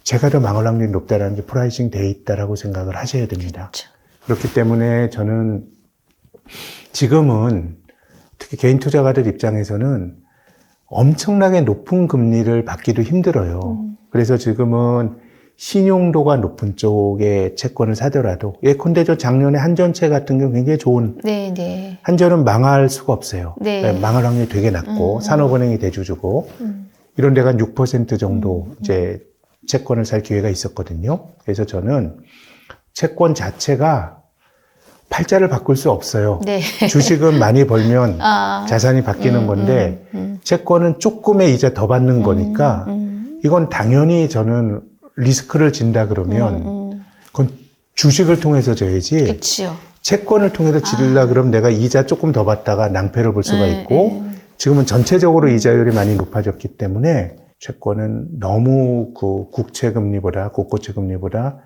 제가 더 망할 확률이 높다라는 게 프라이싱 돼 있다라고 생각을 하셔야 됩니다. 그렇죠. 그렇기 때문에 저는 지금은 특히 개인 투자가들 입장에서는 엄청나게 높은 금리를 받기도 힘들어요. 그래서 지금은 신용도가 높은 쪽의 채권을 사더라도, 예컨대 저 작년에 한전채 같은 경우 굉장히 좋은, 네. 한전은 망할 수가 없어요. 네. 망할 확률이 되게 낮고 산업은행이 대주주고 이런 데가 한 6% 정도 이제 채권을 살 기회가 있었거든요. 그래서 저는 채권 자체가 팔자를 바꿀 수 없어요. 네. 주식은 많이 벌면 자산이 바뀌는 건데 채권은 조금의 이자 더 받는 거니까 이건 당연히 저는 리스크를 진다 그러면 그건 주식을 통해서 져야지 그렇죠. 채권을 통해서 지르려 그러면 내가 이자 조금 더 받다가 낭패를 볼 수가 있고 지금은 전체적으로 이자율이 많이 높아졌기 때문에 채권은 너무 그 국채금리보다 국고채금리보다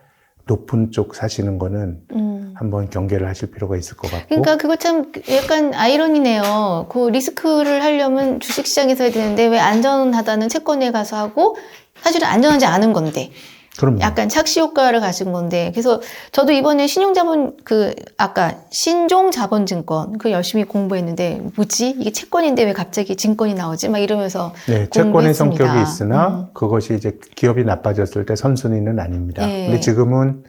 높은 쪽 사시는 거는 한번 경계를 하실 필요가 있을 것 같고. 그러니까 그거 참 약간 아이러니네요. 그 리스크를 하려면 주식시장에서 해야 되는데 왜 안전하다는 채권에 가서 하고 사실은 안전하지 않은 건데. 그럼요. 약간 착시 효과를 가진 건데. 그래서 저도 이번에 신종자본증권 열심히 공부했는데 뭐지? 이게 채권인데 왜 갑자기 증권이 나오지? 막 이러면서 네, 채권의 공부했습니다. 성격이 있으나 그것이 이제 기업이 나빠졌을 때 선순위는 아닙니다. 네. 근데 지금은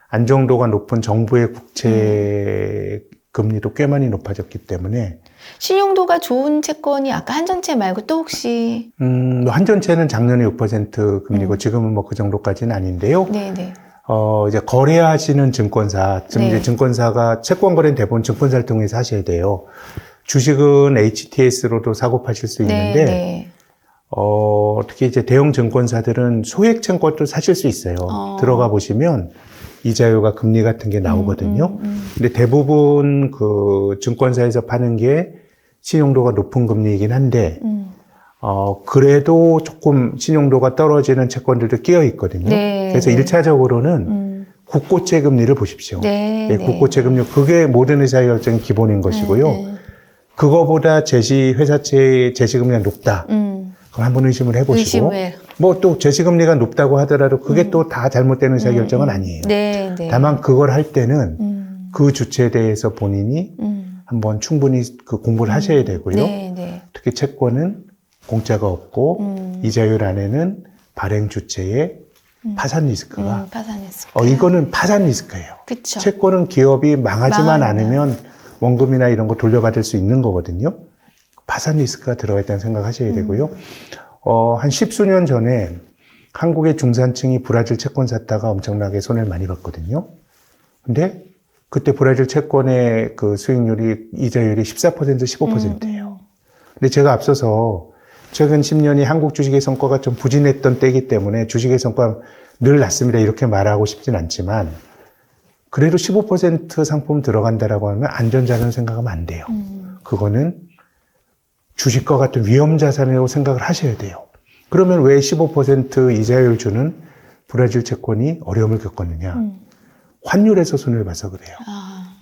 안정도가 높은 정부의 국채 금리도 꽤 많이 높아졌기 때문에 신용도가 좋은 채권이 아까 한전채 말고 또 혹시 한전채는 작년에 6% 금리고 지금은 뭐 그 정도까지는 아닌데요. 네네. 이제 거래하시는 증권사, 즉 네. 이제 증권사가 채권 거래는 대부분 증권사를 통해서 하셔야 돼요. 주식은 HTS로도 사고 파실 수 있는데 네. 특히 이제 대형 증권사들은 소액 채권도 사실 수 있어요. 들어가 보시면 이자율과 금리 같은 게 나오거든요. 근데 대부분 그 증권사에서 파는 게 신용도가 높은 금리이긴 한데, 그래도 조금 신용도가 떨어지는 채권들도 끼어 있거든요. 네, 그래서 네. 1차적으로는 국고채 금리를 보십시오. 네, 예, 국고채 금리, 그게 모든 의사결정의 기본인 것이고요. 그거보다 회사채 제시금리가 높다. 그럼 한번 의심을 해보시고. 뭐 또 제시금리가 높다고 하더라도 그게 또 다 잘못된 의사결정은 아니에요. 네, 네. 다만 그걸 할 때는 그 주체에 대해서 본인이 한번 충분히 그 공부를 하셔야 되고요. 네, 네. 특히 채권은 공짜가 없고 이자율 안에는 발행 주체의 파산 리스크가 파산 리스크. 이거는 파산 리스크예요. 그쵸. 채권은 기업이 망하지만 않으면 원금이나 이런 거 돌려받을 수 있는 거거든요. 파산 리스크가 들어가 있다는 생각하셔야 되고요. 한 10수년 전에 한국의 중산층이 브라질 채권 샀다가 엄청나게 손해를 많이 봤거든요. 근데 그때 브라질 채권의 그 수익률이, 이자율이 14%, 15%예요. 근데 제가 앞서서 최근 10년이 한국 주식의 성과가 좀 부진했던 때이기 때문에 주식의 성과 늘 낮습니다. 이렇게 말하고 싶진 않지만, 그래도 15% 상품 들어간다라고 하면 안전자산 생각하면 안 돼요. 그거는 주식과 같은 위험자산이라고 생각을 하셔야 돼요. 그러면 왜 15% 이자율 주는 브라질 채권이 어려움을 겪었느냐? 환율에서 손해를 봐서 그래요.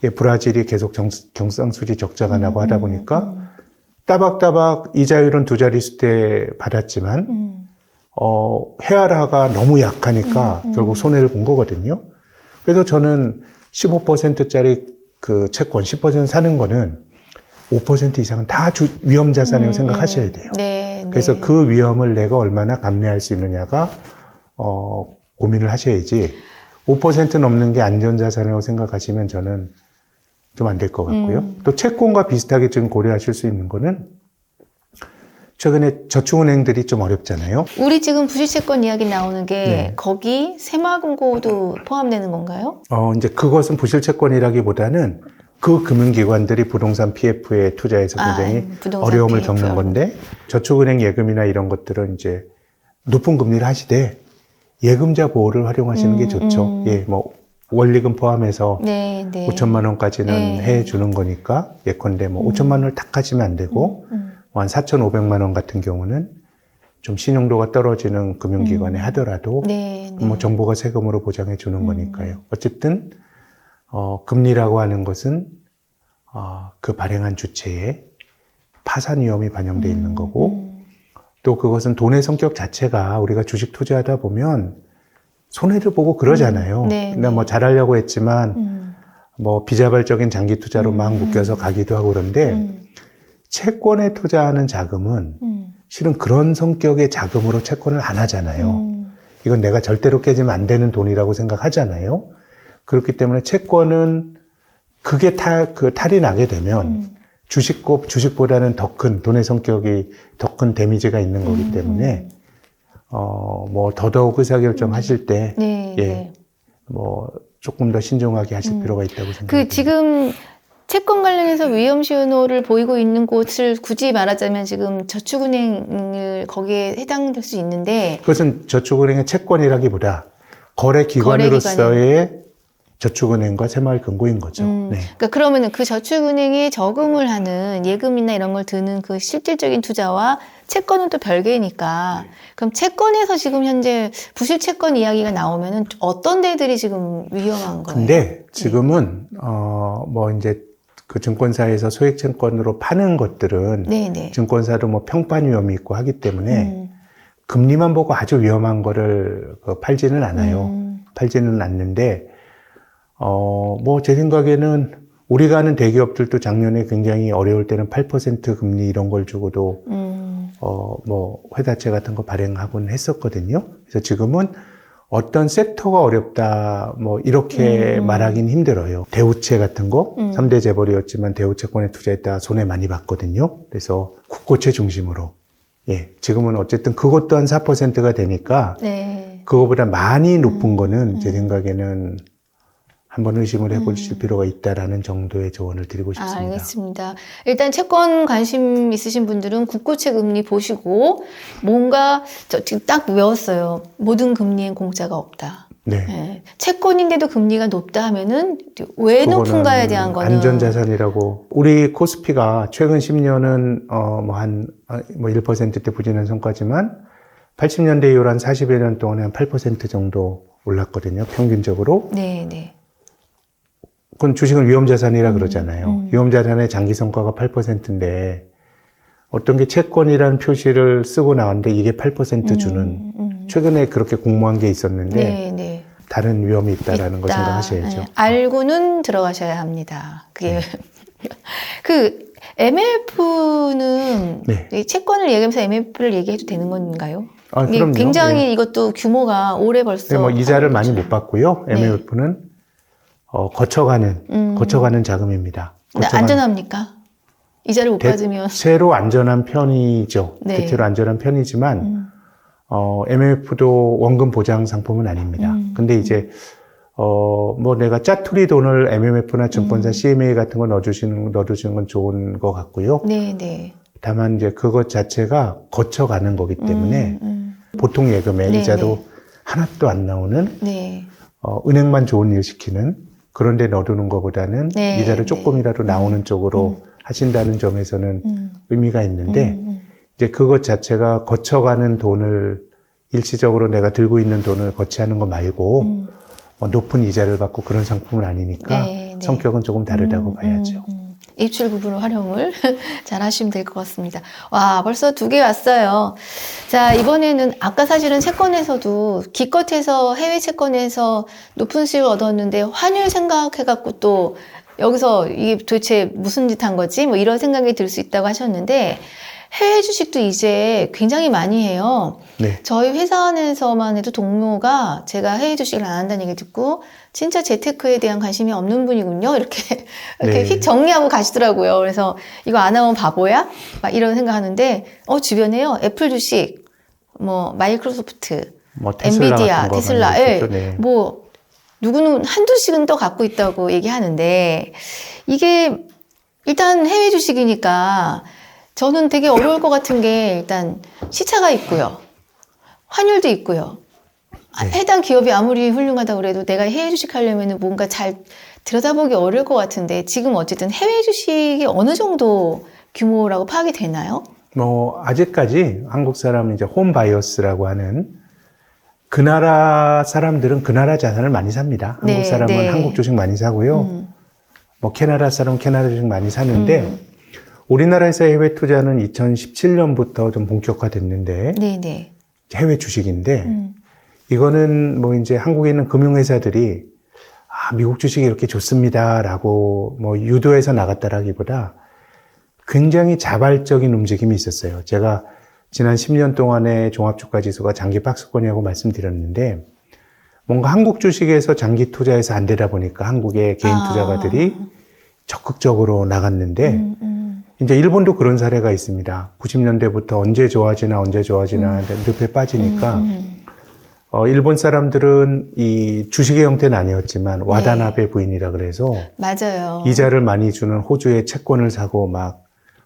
예, 브라질이 계속 경상수지 적자가 나고 하다 보니까 따박따박 이자율은 두 자릿수 때 받았지만 헤아라가 너무 약하니까 결국 손해를 본 거거든요. 그래서 저는 15%짜리 그 채권 10% 사는 거는 5% 이상은 다 위험자산이라고 생각하셔야 돼요. 네, 그래서 네. 그 위험을 내가 얼마나 감내할 수 있느냐가 고민을 하셔야지, 5% 넘는 게 안전자산이라고 생각하시면 저는 좀 안 될 것 같고요. 또 채권과 비슷하게 지금 고려하실 수 있는 거는, 최근에 저축은행들이 좀 어렵잖아요. 우리 지금 부실채권 이야기 나오는 게 네. 거기 새마금고도 포함되는 건가요? 이제 그것은 부실채권이라기보다는 그 금융기관들이 부동산 PF에 투자해서 굉장히 부동산 어려움을 PF. 겪는 건데, 저축은행 예금이나 이런 것들은 이제 높은 금리를 하시되 예금자 보호를 활용하시는 게 좋죠. 예, 뭐 원리금 포함해서 네, 네. 5천만 원까지는 네. 해주는 거니까, 예컨대 뭐 5천만 원을 탁 하시면 안 되고, 한 4,500만 원 같은 경우는 좀 신용도가 떨어지는 금융기관에 하더라도 네, 네. 뭐 정부가 세금으로 보장해 주는 거니까요. 어쨌든 금리라고 하는 것은 그 발행한 주체의 파산 위험이 반영돼 있는 거고, 또 그것은 돈의 성격 자체가 우리가 주식 투자하다 보면 손해를 보고 그러잖아요. 네, 근데 뭐 잘하려고 했지만 뭐 비자발적인 장기 투자로 막 묶여서 가기도 하고 그런데, 채권에 투자하는 자금은 실은 그런 성격의 자금으로 채권을 안 하잖아요. 이건 내가 절대로 깨지면 안 되는 돈이라고 생각하잖아요. 그렇기 때문에 채권은 그게 탈이 나게 되면 주식보다는 더 큰, 돈의 성격이 더 큰 데미지가 있는 거기 때문에 뭐 더더욱 의사결정 하실 때 네, 예, 네. 뭐 조금 더 신중하게 하실 필요가 있다고 생각합니다. 그 지금 채권 관련해서 위험 신호를 보이고 있는 곳을 굳이 말하자면 지금 저축은행을 거기에 해당될 수 있는데, 그것은 저축은행의 채권이라기보다 거래기관으로서의 저축은행과 새마을금고인 거죠. 네. 그러니까 그러면은 그 저축은행이 저금을 하는 예금이나 이런 걸 드는 그 실질적인 투자와 채권은 또 별개니까, 그럼 채권에서 지금 현재 부실 채권 이야기가 나오면은 어떤 데들이 지금 위험한 거예요? 근데 지금은 뭐 이제 그 증권사에서 소액 채권으로 파는 것들은 네네. 증권사도 뭐 평판 위험이 있고 하기 때문에 금리만 보고 아주 위험한 거를 팔지는 않아요. 팔지는 않는데, 뭐 제 생각에는 우리가 아는 대기업들도 작년에 굉장히 어려울 때는 8% 금리 이런 걸 주고도 뭐 회사채 같은 거 발행하곤 했었거든요. 그래서 지금은 어떤 섹터가 어렵다 뭐 이렇게 말하기는 힘들어요. 대우채 같은 거 3대 재벌이었지만 대우채권에 투자했다가 손해 많이 봤거든요. 그래서 국고채 중심으로, 예, 지금은 어쨌든 그것 또한 4%가 되니까 네. 그거보다 많이 높은 거는 제 생각에는 한번 의심을 해보실 필요가 있다라는 정도의 조언을 드리고 싶습니다. 알겠습니다. 일단 채권 관심 있으신 분들은 국고채 금리 보시고, 뭔가 지금 딱 외웠어요. 모든 금리엔 공짜가 없다. 네. 네. 채권인데도 금리가 높다 하면은 왜 높은가에 대한 거는 안전자산이라고. 우리 코스피가 최근 10년은 뭐 1%대 부진한 성과지만 80년대 이후로 한 40여 년 동안에 한 8% 정도 올랐거든요. 평균적으로. 네, 네. 그건 주식은 위험자산이라 그러잖아요. 위험자산의 장기 성과가 8%인데 어떤 게 채권이라는 표시를 쓰고 나왔는데 이게 8% 주는, 최근에 그렇게 공모한 게 있었는데 네, 네. 다른 위험이 있다라는 걸 생각하셔야죠. 네. 알고는 들어가셔야 합니다. 그게 그 MLF는 네. 채권을 얘기하면서 MLF를 얘기해도 되는 건가요? 이게 그럼요. 굉장히 네. 이것도 규모가 올해 벌써 뭐 이자를 많이 못 받고요. MLF는 거쳐가는 자금입니다. 근데 안전합니까? 이자를 못 받으면 대체로 안전한 편이죠. 네. 대체로 안전한 편이지만 MLF도 원금 보장 상품은 아닙니다. 근데 이제 뭐 내가 짜투리 돈을 MMF나 증권사 CMA 같은 거 넣어주시는 건 좋은 것 같고요. 네, 네. 다만 이제 그것 자체가 거쳐가는 거기 때문에 보통 예금에 네, 이자도 네. 하나도 안 나오는 네. 은행만 좋은 일 시키는 그런 데 넣어두는 것보다는 네, 이자를 네. 조금이라도 나오는 쪽으로 하신다는 점에서는 의미가 있는데 이제 그것 자체가 거쳐가는 돈을 일시적으로 내가 들고 있는 돈을 거치하는 거 말고 높은 이자를 받고 그런 상품은 아니니까 네, 네. 성격은 조금 다르다고 봐야죠. 입출 구분 활용을 잘 하시면 될 것 같습니다. 와, 벌써 2개 왔어요. 자, 이번에는 아까 사실은 채권에서도 기껏해서 해외 채권에서 높은 수익을 얻었는데 환율 생각해갖고 또 여기서 이게 도대체 무슨 짓 한 거지? 뭐 이런 생각이 들 수 있다고 하셨는데 해외 주식도 이제 굉장히 많이 해요. 네. 저희 회사 안에서만 해도 동료가 제가 해외 주식을 안 한다는 얘기를 듣고 진짜 재테크에 대한 관심이 없는 분이군요. 이렇게 네. 휙 정리하고 가시더라고요. 그래서 이거 안 하면 바보야? 막 이런 생각하는데 주변에요. 애플 주식, 뭐 마이크로소프트, 뭐 테슬라 엔비디아, 같은 거 테슬라, 많이 예, 있었죠. 네. 뭐 누구는 한두씩은 또 갖고 있다고 얘기하는데 이게 일단 해외 주식이니까 저는 되게 어려울 것 같은 게 일단 시차가 있고요. 환율도 있고요. 네. 해당 기업이 아무리 훌륭하다고 그래도 내가 해외 주식 하려면 뭔가 잘 들여다보기 어려울 것 같은데 지금 어쨌든 해외 주식이 어느 정도 규모라고 파악이 되나요? 뭐 아직까지 한국 사람은 이제 홈 바이어스라고 하는 그 나라 사람들은 그 나라 자산을 많이 삽니다. 한국 네, 사람은 네. 한국 주식 많이 사고요. 뭐 캐나다 사람은 캐나다 주식 많이 사는데 우리나라에서 해외 투자는 2017년부터 좀 본격화됐는데 네네. 해외 주식인데 이거는 뭐 이제 한국에 있는 금융회사들이 미국 주식이 이렇게 좋습니다라고 뭐 유도해서 나갔다라기보다 굉장히 자발적인 움직임이 있었어요. 제가 지난 10년 동안의 종합주가지수가 장기 박스권이라고 말씀드렸는데 뭔가 한국 주식에서 장기 투자해서 안 되다 보니까 한국의 개인 투자가들이 적극적으로 나갔는데 이제 일본도 그런 사례가 있습니다. 90년대부터 언제 좋아지나 늪에 빠지니까 일본 사람들은 이 주식의 형태는 아니었지만 와다나베 부인이라 그래서 맞아요. 이자를 많이 주는 호주의 채권을 사고 막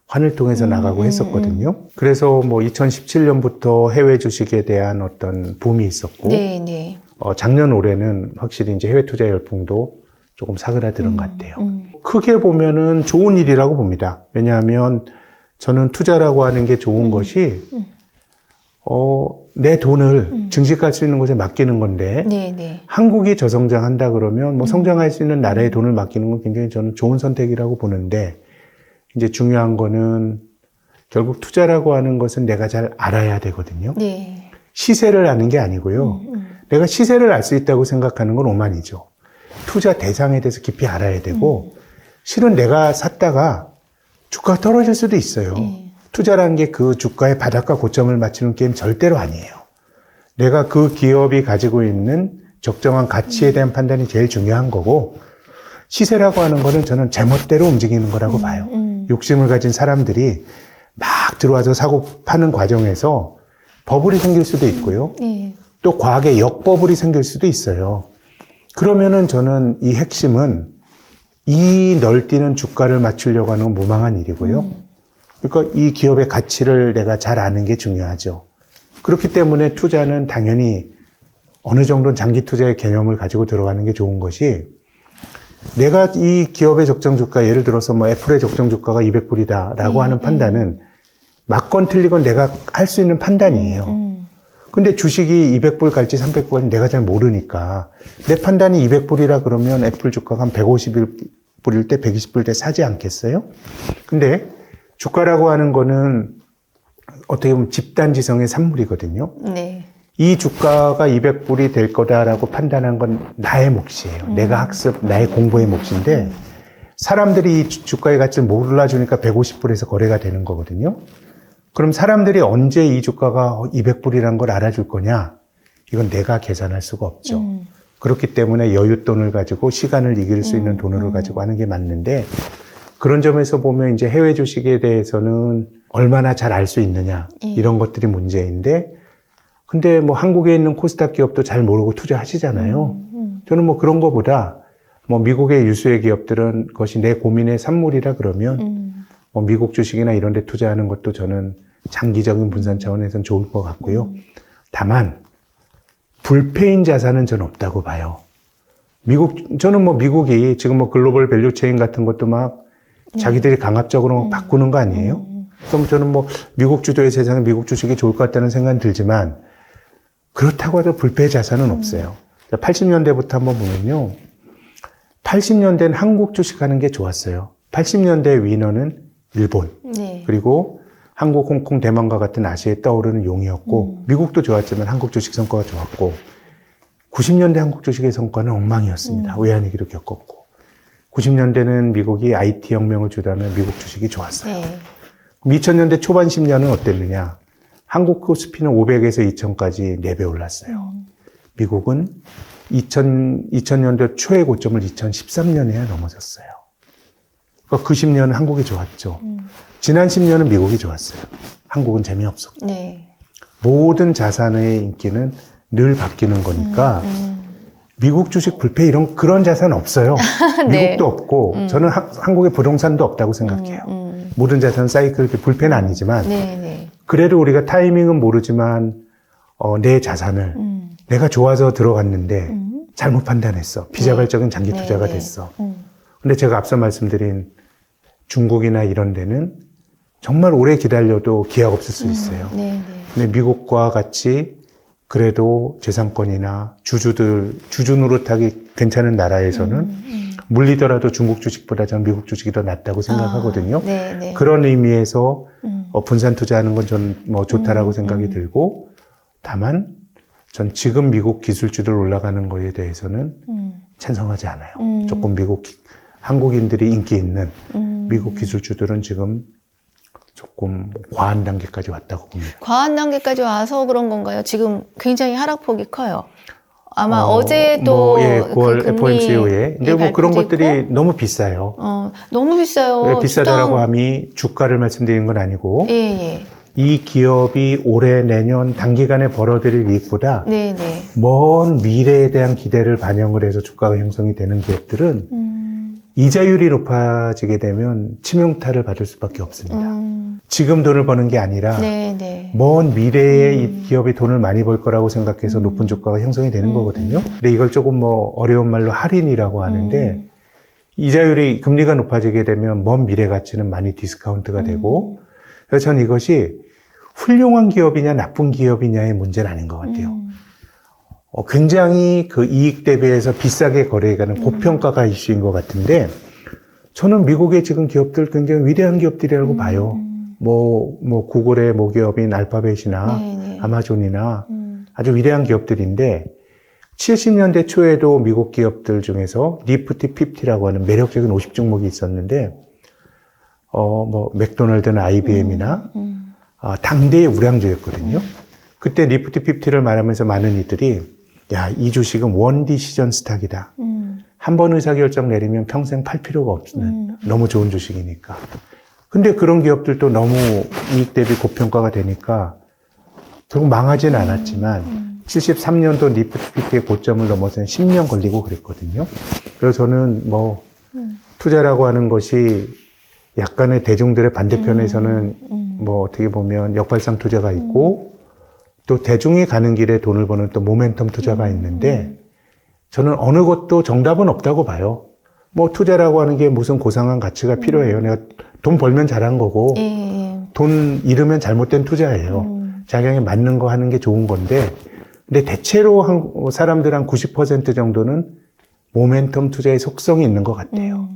환을 통해서 나가고 했었거든요. 그래서 뭐 2017년부터 해외 주식에 대한 어떤 붐이 있었고 네네. 작년 올해는 확실히 이제 해외 투자 열풍도 조금 사그라드는 것 같아요. 크게 보면은 좋은 일이라고 봅니다. 왜냐하면 저는 투자라고 하는 게 좋은 것이 내 돈을 증식할 수 있는 곳에 맡기는 건데 네네. 한국이 저성장한다 그러면 뭐 성장할 수 있는 나라에 돈을 맡기는 건 굉장히 저는 좋은 선택이라고 보는데 이제 중요한 거는 결국 투자라고 하는 것은 내가 잘 알아야 되거든요. 네. 시세를 아는 게 아니고요. 내가 시세를 알 수 있다고 생각하는 건 오만이죠. 투자 대상에 대해서 깊이 알아야 되고 실은 내가 샀다가 주가가 떨어질 수도 있어요. 투자라는 게 그 주가의 바닥과 고점을 맞추는 게임 절대로 아니에요. 내가 그 기업이 가지고 있는 적정한 가치에 대한 판단이 제일 중요한 거고 시세라고 하는 거는 저는 제멋대로 움직이는 거라고 봐요. 욕심을 가진 사람들이 막 들어와서 사고 파는 과정에서 버블이 생길 수도 있고요. 또 과하게 역버블이 생길 수도 있어요. 그러면은 저는 이 핵심은 이 널뛰는 주가를 맞추려고 하는 건 무망한 일이고요. 그러니까 이 기업의 가치를 내가 잘 아는 게 중요하죠. 그렇기 때문에 투자는 당연히 어느 정도는 장기 투자의 개념을 가지고 들어가는 게 좋은 것이 내가 이 기업의 적정 주가, 예를 들어서 뭐 애플의 적정 주가가 200불이다라고 하는 판단은 맞건 틀리건 내가 할 수 있는 판단이에요. 근데 주식이 200불 갈지 300불 갈지 내가 잘 모르니까 내 판단이 200불이라 그러면 애플 주가가 한 150불일 때 120불 때 사지 않겠어요? 근데 주가라고 하는 거는 어떻게 보면 집단지성의 산물이거든요. 네. 이 주가가 200불이 될 거다라고 판단한 건 나의 몫이에요. 내가 학습, 나의 공부의 몫인데 사람들이 이 주가의 가치를 몰라주니까 150불에서 거래가 되는 거거든요. 그럼 사람들이 언제 이 주가가 200불이라는 걸 알아줄 거냐? 이건 내가 계산할 수가 없죠. 그렇기 때문에 여윳돈을 가지고 시간을 이길 수 있는 돈을 가지고 하는 게 맞는데 그런 점에서 보면 이제 해외 주식에 대해서는 얼마나 잘 알 수 있느냐 이런 것들이 문제인데 근데 뭐 한국에 있는 코스닥 기업도 잘 모르고 투자하시잖아요. 저는 뭐 그런 거보다 뭐 미국의 유수의 기업들은 그것이 내 고민의 산물이라 그러면 뭐 미국 주식이나 이런 데 투자하는 것도 저는 장기적인 분산 차원에서는 좋을 것 같고요. 다만 불패인 자산은 저는 없다고 봐요. 저는 뭐 미국이 지금 뭐 글로벌 밸류체인 같은 것도 막 자기들이 강압적으로 바꾸는 거 아니에요? 그럼 저는 뭐 미국 주도의 세상에 미국 주식이 좋을 것 같다는 생각은 들지만 그렇다고 해도 불패 자산은 없어요. 80년대부터 한번 보면요. 80년대는 한국 주식하는 게 좋았어요. 80년대 위너는 일본, 네. 그리고 한국, 홍콩, 대만과 같은 아시아에 떠오르는 용이었고 미국도 좋았지만 한국 주식 성과가 좋았고 90년대 한국 주식의 성과는 엉망이었습니다. 외환위기로 겪었고 90년대는 미국이 IT 혁명을 주도하면 미국 주식이 좋았어요. 네. 2000년대 초반 10년은 어땠느냐? 한국 코스피는 500에서 2000까지 4배 올랐어요. 미국은 2000년대 초의 고점을 2013년에야 넘어섰어요. 그러니까 그 10년은 한국이 좋았죠. 지난 10년은 미국이 좋았어요. 한국은 재미없었고. 네. 모든 자산의 인기는 늘 바뀌는 거니까 미국 주식 불패 그런 자산 없어요. 네. 미국도 없고 저는 한국의 부동산도 없다고 생각해요. 모든 자산 사이클 불패는 아니지만 네, 네. 그래도 우리가 타이밍은 모르지만 내 자산을 내가 좋아서 들어갔는데 잘못 판단했어. 비자발적인 장기 투자가 네, 네. 됐어. 근데 제가 앞서 말씀드린 중국이나 이런 데는 정말 오래 기다려도 기회가 없을 수 있어요. 네, 네. 근데 미국과 같이 그래도 재산권이나 주주 노릇하기 괜찮은 나라에서는 물리더라도 중국 주식보다 저는 미국 주식이 더 낫다고 생각하거든요. 네, 네. 그런 의미에서 분산 투자하는 건 전 뭐 좋다라고 생각이 들고, 다만 전 지금 미국 기술주들 올라가는 거에 대해서는 찬성하지 않아요. 조금 한국인들이 인기 있는 미국 기술주들은 지금 조금 과한 단계까지 왔다고 봅니다. 과한 단계까지 와서 그런 건가요? 지금 굉장히 하락폭이 커요. 아마 어제도 예, 9월 그 FOMC 이후에. 근데 뭐 그런 것들이 너무 비싸요. 너무 비싸요. 왜 비싸다라고 주당- 함이 주가를 말씀드리는 건 아니고, 예, 예. 이 기업이 올해 내년 단기간에 벌어들일 이익보다 네, 네. 먼 미래에 대한 기대를 반영을 해서 주가가 형성이 되는 기업들은 이자율이 높아지게 되면 치명타를 받을 수밖에 없습니다. 지금 돈을 버는 게 아니라 네, 네. 먼 미래에 이 기업이 돈을 많이 벌 거라고 생각해서 높은 주가가 형성이 되는 거거든요. 근데 이걸 조금 뭐 어려운 말로 할인이라고 하는데, 이자율이 금리가 높아지게 되면 먼 미래 가치는 많이 디스카운트가 되고, 그래서 저는 이것이 훌륭한 기업이냐 나쁜 기업이냐의 문제는 아닌 것 같아요. 굉장히 그 이익 대비해서 비싸게 거래가는 고평가가 이슈인 것 같은데, 저는 미국의 지금 기업들 굉장히 위대한 기업들이라고 봐요. 뭐 구글의 모기업인 알파벳이나 네, 네. 아마존이나 아주 위대한 기업들인데, 70년대 초에도 미국 기업들 중에서 니프티 50라고 하는 매력적인 50 종목이 있었는데, 뭐 맥도날드나 IBM이나 당대의 우량주였거든요. 그때 니프티 50를 말하면서 많은 이들이, 야, 이 주식은 원 디시전 스탁이다. 한 번 의사결정 내리면 평생 팔 필요가 없는 너무 좋은 주식이니까. 근데 그런 기업들도 너무 이익 대비 고평가가 되니까 결국 망하진 않았지만 73년도 니프티 50의 고점을 넘어서는 10년 걸리고 그랬거든요. 그래서 저는 뭐 투자라고 하는 것이 약간의 대중들의 반대편에서는 뭐 어떻게 보면 역발상 투자가 있고, 또 대중이 가는 길에 돈을 버는 또 모멘텀 투자가 있는데, 저는 어느 것도 정답은 없다고 봐요. 뭐 투자라고 하는 게 무슨 고상한 가치가 필요해요. 내가 돈 벌면 잘한 거고, 예, 예. 돈 잃으면 잘못된 투자예요. 자기에게 맞는 거 하는 게 좋은 건데, 근데 대체로 사람들 한 90% 정도는 모멘텀 투자의 속성이 있는 것 같아요.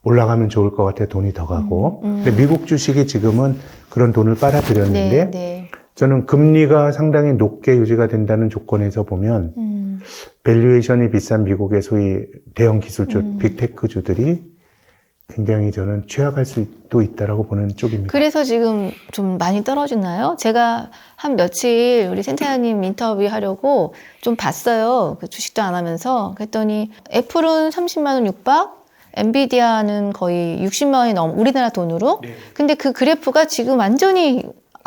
올라가면 좋을 것 같아요. 돈이 더 가고. 근데 미국 주식이 지금은 그런 돈을 빨아들였는데, 네, 네. 저는 금리가 상당히 높게 유지가 된다는 조건에서 보면 밸류에이션이 비싼 미국의 소위 대형 기술주, 빅테크주들이 굉장히 저는 취약할 수도 있다라고 보는 쪽입니다. 그래서 지금 좀 많이 떨어지나요? 제가 한 며칠 우리 센터장님 인터뷰하려고 좀 봤어요. 그 주식도 안 하면서. 그랬더니 애플은 30만 원 육박, 엔비디아는 거의 60만 원이 넘어, 우리나라 돈으로. 네. 근데 그 그래프가 지금 완전히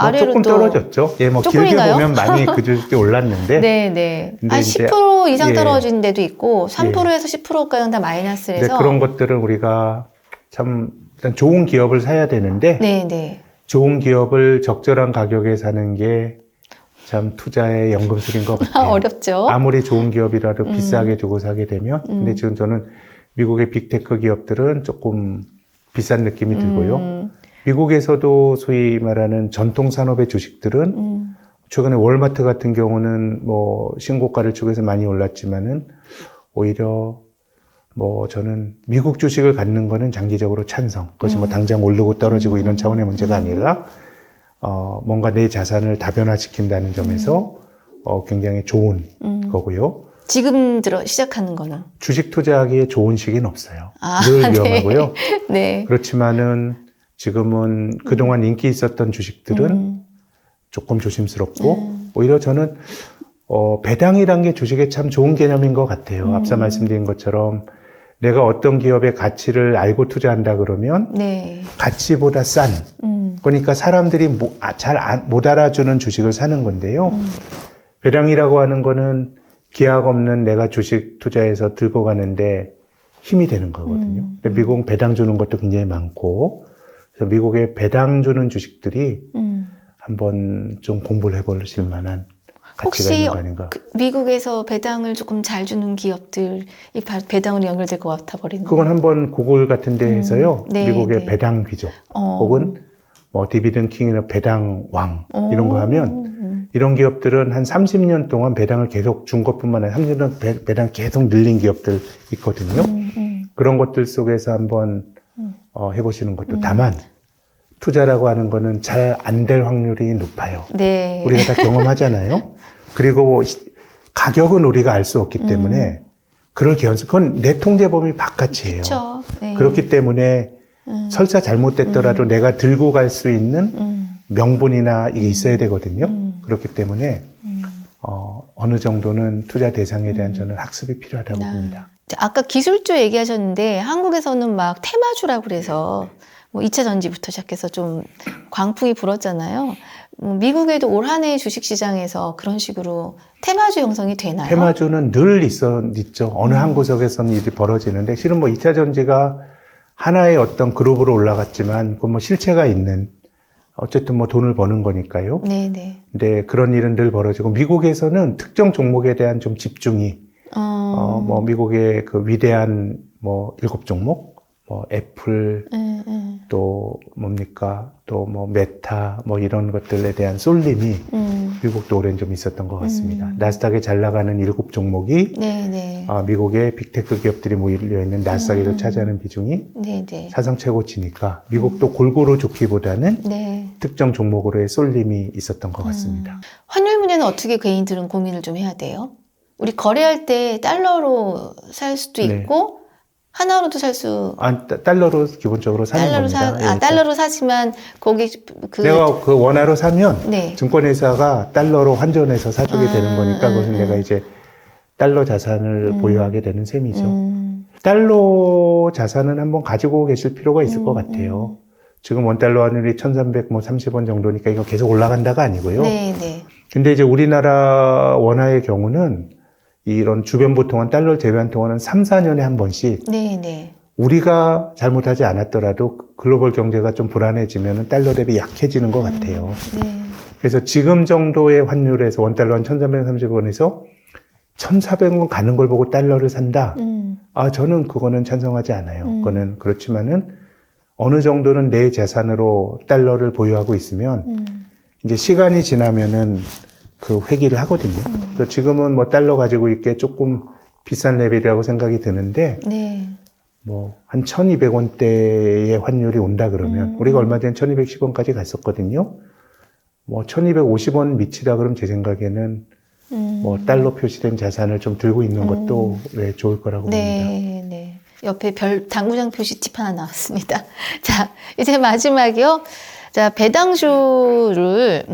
아래로 조금 또 떨어졌죠. 예, 뭐 길게 조금이나요? 보면 많이 그저께 올랐는데. 네네. 근데 한 이제 10% 이상 예. 떨어진 데도 있고 3%에서 10%가량 다 근데 마이너스라서 그런 것들은 우리가 참 일단 좋은 기업을 사야 되는데 네네. 좋은 기업을 적절한 가격에 사는 게 참 투자의 연금술인 것 같아요. 어렵죠. 아무리 좋은 기업이라도 비싸게 주고 사게 되면 근데 지금 저는 미국의 빅테크 기업들은 조금 비싼 느낌이 들고요. 미국에서도 소위 말하는 전통 산업의 주식들은 최근에 월마트 같은 경우는 뭐 신고가를 추구해서 많이 올랐지만은 오히려 뭐 저는 미국 주식을 갖는 거는 장기적으로 찬성. 그것이 뭐 당장 오르고 떨어지고 이런 차원의 문제가 아니라 뭔가 내 자산을 다변화시킨다는 점에서 굉장히 좋은 거고요. 지금 시작하는 거는 주식 투자하기에 좋은 시기는 없어요. 아, 늘 네. 위험하고요. 네. 그렇지만은 지금은 그동안 인기 있었던 주식들은 조금 조심스럽고 오히려 저는 배당이란 게 주식에 참 좋은 개념인 것 같아요. 앞서 말씀드린 것처럼 내가 어떤 기업의 가치를 알고 투자한다 그러면 네. 가치보다 싼 그러니까 사람들이 잘 못 알아주는 주식을 사는 건데요. 배당이라고 하는 거는 기약 없는 내가 주식 투자해서 들고 가는데 힘이 되는 거거든요. 근데 미국은 배당 주는 것도 굉장히 많고 그래서 미국의 배당 주는 주식들이 한번 좀 공부를 해보실 만한 가치가 있는 거 아닌가. 미국에서 배당을 조금 잘 주는 기업들이 배당으로 연결될 것 같아 버리는. 그건 한번 구글 같은 데 해서요. 네, 미국의 네. 배당 귀족 혹은 뭐 디비든 킹이나 배당 왕 이런 거 하면 이런 기업들은 한 30년 동안 배당을 계속 준 것뿐만 아니라 30년 배당 계속 늘린 기업들 있거든요. 그런 것들 속에서 한번 해보시는 것도 다만 투자라고 하는 거는 잘 안 될 확률이 높아요. 네. 우리가 다 경험하잖아요. 그리고 가격은 우리가 알 수 없기 때문에 그걸 그건 내 통제 범위 바깥이에요. 그렇죠. 네. 그렇기 때문에 설사 잘못됐더라도 내가 들고 갈 수 있는 명분이나 이게 있어야 되거든요. 그렇기 때문에 어느 정도는 투자 대상에 대한 저는 학습이 필요하다고 봅니다. 아까 기술주 얘기하셨는데 한국에서는 막 테마주라고 그래서 뭐 2차 전지부터 시작해서 좀 광풍이 불었잖아요. 미국에도 올 한 해 주식시장에서 그런 식으로 테마주 형성이 되나요? 테마주는 늘 있죠. 어느 한 구석에서는 일이 벌어지는데 실은 뭐 2차 전지가 하나의 어떤 그룹으로 올라갔지만 그 뭐 실체가 있는 어쨌든 뭐 돈을 버는 거니까요. 네네. 근데 그런 일은 늘 벌어지고 미국에서는 특정 종목에 대한 좀 집중이 뭐 미국의 그 위대한 뭐 7종목 뭐 애플 또 뭡니까 또 뭐 메타 뭐 이런 것들에 대한 쏠림이 미국도 오랜 좀 있었던 것 같습니다. 나스닥에 잘 나가는 7종목이 네네. 미국의 빅테크 기업들이 모여 있는 나스닥에서 차지하는 비중이 네네. 사상 최고치니까 미국도 골고루 좋기보다는 네. 특정 종목으로의 쏠림이 있었던 것 같습니다. 환율 문제는 어떻게 개인들은 고민을 좀 해야 돼요? 우리 거래할 때 달러로 살 수도 네. 있고 하나로도 살 수. 달러로 기본적으로 사는 달러로 겁니다. 예. 달러로 사지만 거기 내가 그 원화로 사면 네. 증권회사가 달러로 환전해서 사주게 되는 거니까 그것은 내가 이제 달러 자산을 보유하게 되는 셈이죠. 달러 자산은 한번 가지고 계실 필요가 있을 것 같아요. 지금 원달러 환율이 1,330원 정도니까 이거 계속 올라간다가 아니고요. 네, 네. 근데 이제 우리나라 원화의 경우는 이런 주변부 통화, 달러를 제외한 통화는 3, 4년에 한 번씩 네, 네. 우리가 잘못하지 않았더라도 글로벌 경제가 좀 불안해지면 달러 대비 약해지는 것 같아요. 네. 그래서 지금 정도의 환율에서 원달러 한 1,330원에서 1,400원 가는 걸 보고 달러를 산다? 저는 그거는 찬성하지 않아요. 그거는 그렇지만은 어느 정도는 내 재산으로 달러를 보유하고 있으면 이제 시간이 지나면은 그 회귀를 하거든요. 그래서 지금은 뭐 달러 가지고 있게 조금 비싼 레벨이라고 생각이 드는데 네. 뭐 한 1,200원대의 환율이 온다 그러면 우리가 얼마 전에 1,210원까지 갔었거든요. 뭐 1,250원 미치다 그러면 제 생각에는 뭐 달러 표시된 자산을 좀 들고 있는 것도 네, 좋을 거라고 봅니다. 네, 네. 옆에 당구장 표시 팁 하나 나왔습니다. 자, 이제 마지막이요. 자, 배당주를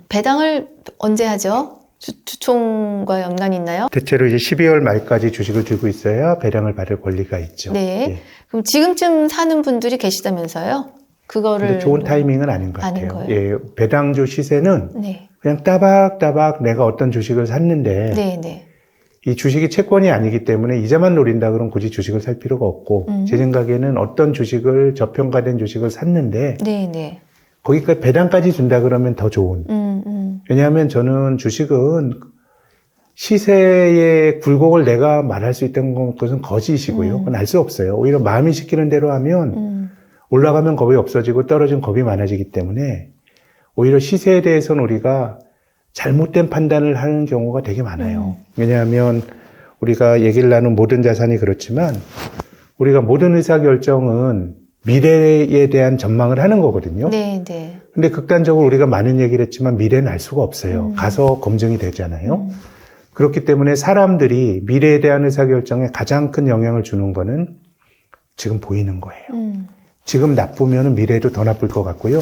배당을 언제 하죠? 주총과 연관이 있나요? 대체로 이제 12월 말까지 주식을 들고 있어야 배당을 받을 권리가 있죠. 네. 예. 그럼 지금쯤 사는 분들이 계시다면서요? 그거를 근데 좋은 타이밍은 아닌 것 아닌 같아요. 거예요. 예, 배당주 시세는 네. 그냥 따박따박 내가 어떤 주식을 샀는데 네, 네. 이 주식이 채권이 아니기 때문에 이자만 노린다 그러면 굳이 주식을 살 필요가 없고 제 생각에는 어떤 주식을 저평가된 주식을 샀는데 네, 네. 거기까지 배당까지 준다 그러면 더 좋은. 왜냐하면 저는 주식은 시세의 굴곡을 내가 말할 수 있다는 것은 거짓이고요. 그건 알 수 없어요. 오히려 마음이 시키는 대로 하면 올라가면 겁이 없어지고 떨어지면 겁이 많아지기 때문에 오히려 시세에 대해서는 우리가 잘못된 판단을 하는 경우가 되게 많아요. 왜냐하면 우리가 얘기를 나눈 모든 자산이 그렇지만 우리가 모든 의사결정은 미래에 대한 전망을 하는 거거든요. 네, 네. 근데 극단적으로 우리가 많은 얘기를 했지만 미래는 알 수가 없어요. 가서 검증이 되잖아요. 그렇기 때문에 사람들이 미래에 대한 의사결정에 가장 큰 영향을 주는 거는 지금 보이는 거예요. 지금 나쁘면 미래에도 더 나쁠 것 같고요.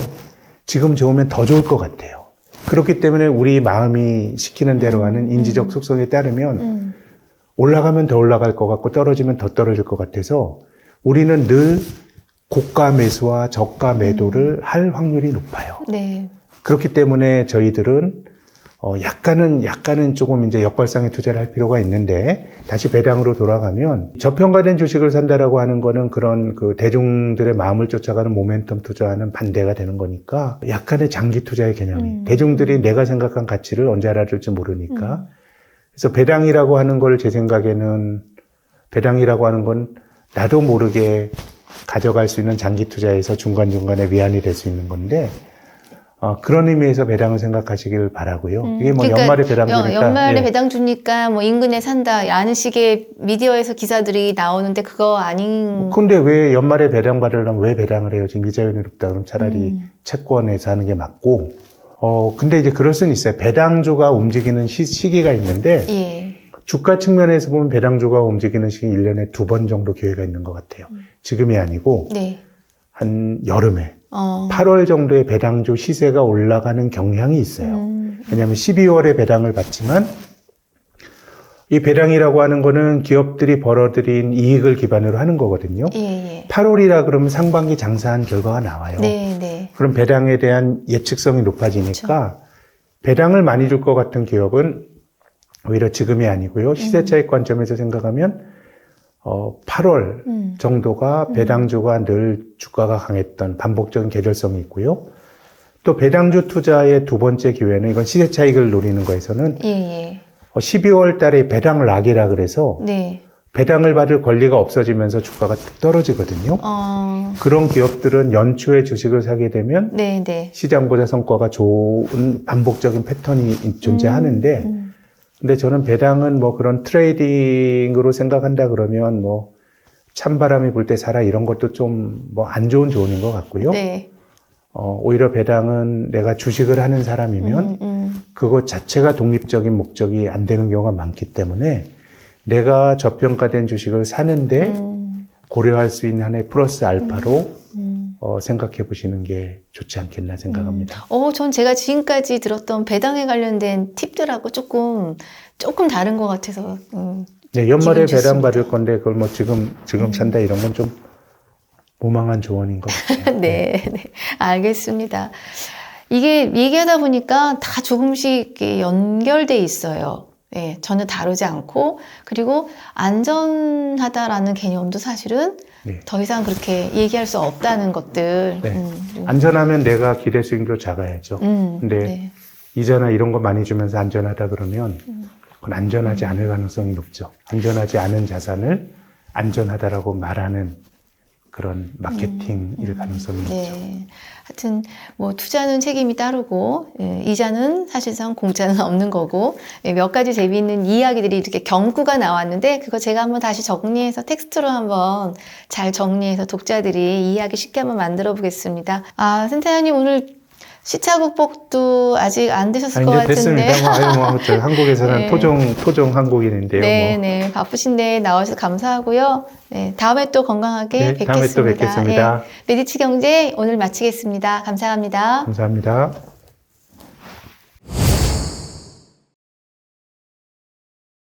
지금 좋으면 더 좋을 것 같아요. 그렇기 때문에 우리 마음이 시키는 대로 하는 인지적 속성에 따르면 올라가면 더 올라갈 것 같고 떨어지면 더 떨어질 것 같아서 우리는 늘 고가 매수와 저가 매도를 할 확률이 높아요. 네. 그렇기 때문에 저희들은 약간은 조금 이제 역발상에 투자를 할 필요가 있는데 다시 배당으로 돌아가면 저평가된 주식을 산다라고 하는 거는 그런 그 대중들의 마음을 쫓아가는 모멘텀 투자와는 반대가 되는 거니까 약간의 장기 투자의 개념이 대중들이 내가 생각한 가치를 언제 알아들을지 모르니까 그래서 배당이라고 하는 걸 제 생각에는 배당이라고 하는 건 나도 모르게 가져갈 수 있는 장기 투자에서 중간중간에 위안이 될 수 있는 건데 그런 의미에서 배당을 생각하시길 바라고요. 이게 뭐 그러니까 연말에 배당 주니까 연말에 예. 배당 주니까 뭐 인근에 산다라는 식의 미디어에서 기사들이 나오는데 그거 아닌. 근데 왜 연말에 배당 받으려면 왜 배당을 해요? 지금 이자율이 높다 그러면 차라리 채권에서 하는 게 맞고. 근데 이제 그럴 수는 있어요. 배당주가 움직이는 시기가 있는데 예. 주가 측면에서 보면 배당주가 움직이는 시기 1년에 2번 정도 기회가 있는 것 같아요. 지금이 아니고 네. 한 여름에 8월 정도에 배당주 시세가 올라가는 경향이 있어요. 왜냐하면 12월에 배당을 받지만 이 배당이라고 하는 거는 기업들이 벌어들인 이익을 기반으로 하는 거거든요. 예, 예. 8월이라 그러면 상반기 장사한 결과가 나와요. 네, 네. 그럼 배당에 대한 예측성이 높아지니까 배당을 많이 줄 것 같은 기업은 오히려 지금이 아니고요. 시세 차익 관점에서 생각하면 8월 정도가 배당주가 늘 주가가 강했던 반복적인 계절성이 있고요. 또 배당주 투자의 두 번째 기회는 이건 시세 차익을 노리는 거에서는 예, 예. 12월 달에 배당 락이라 그래서 네. 배당을 받을 권리가 없어지면서 주가가 뚝 떨어지거든요. 그런 기업들은 연초에 주식을 사게 되면 네, 네. 시장보다 성과가 좋은 반복적인 패턴이 존재하는데 근데 저는 배당은 뭐 그런 트레이딩으로 생각한다 그러면 뭐 찬바람이 불 때 사라 이런 것도 좀 뭐 안 좋은 조언인 것 같고요. 네. 오히려 배당은 내가 주식을 하는 사람이면 그것 자체가 독립적인 목적이 안 되는 경우가 많기 때문에 내가 저평가된 주식을 사는데 고려할 수 있는 하나의 플러스 알파로 생각해 보시는 게 좋지 않겠나 생각합니다. 전 제가 지금까지 들었던 배당에 관련된 팁들하고 조금 다른 것 같아서. 네, 연말에 기분 배당 좋습니다. 받을 건데 그걸 뭐 지금 산다 이런 건 좀 무망한 조언인 것 같아요. 네, 네. 알겠습니다. 이게 얘기하다 보니까 다 조금씩 이렇게 연결돼 있어요. 예, 전혀 다르지 않고, 그리고 안전하다라는 개념도 사실은 네. 더 이상 그렇게 얘기할 수 없다는 것들. 네. 안전하면 내가 기대 수익도 작아야죠. 근데 네. 이자나 이런 거 많이 주면서 안전하다 그러면 그건 안전하지 않을 가능성이 높죠. 안전하지 않은 자산을 안전하다라고 말하는 그런 마케팅일 가능성이 있죠. 네. 하여튼 뭐 투자는 책임이 따르고 이자는 사실상 공짜는 없는 거고 몇 가지 재미있는 이야기들이 이렇게 경구가 나왔는데 그거 제가 한번 다시 정리해서 텍스트로 한번 잘 정리해서 독자들이 이해하기 쉽게 한번 만들어 보겠습니다. 센타님 오늘 시차국복도 아직 안 되셨을 것 이제 같은데. 됐습니다. 저 한국에서는 네. 토종 한국인인데요. 네, 네. 바쁘신데 나와주셔서 감사하고요. 네, 다음에 또 건강하게 네, 뵙겠습니다. 다음에 또 뵙겠습니다. 네, 메디치 경제 오늘 마치겠습니다. 감사합니다. 감사합니다.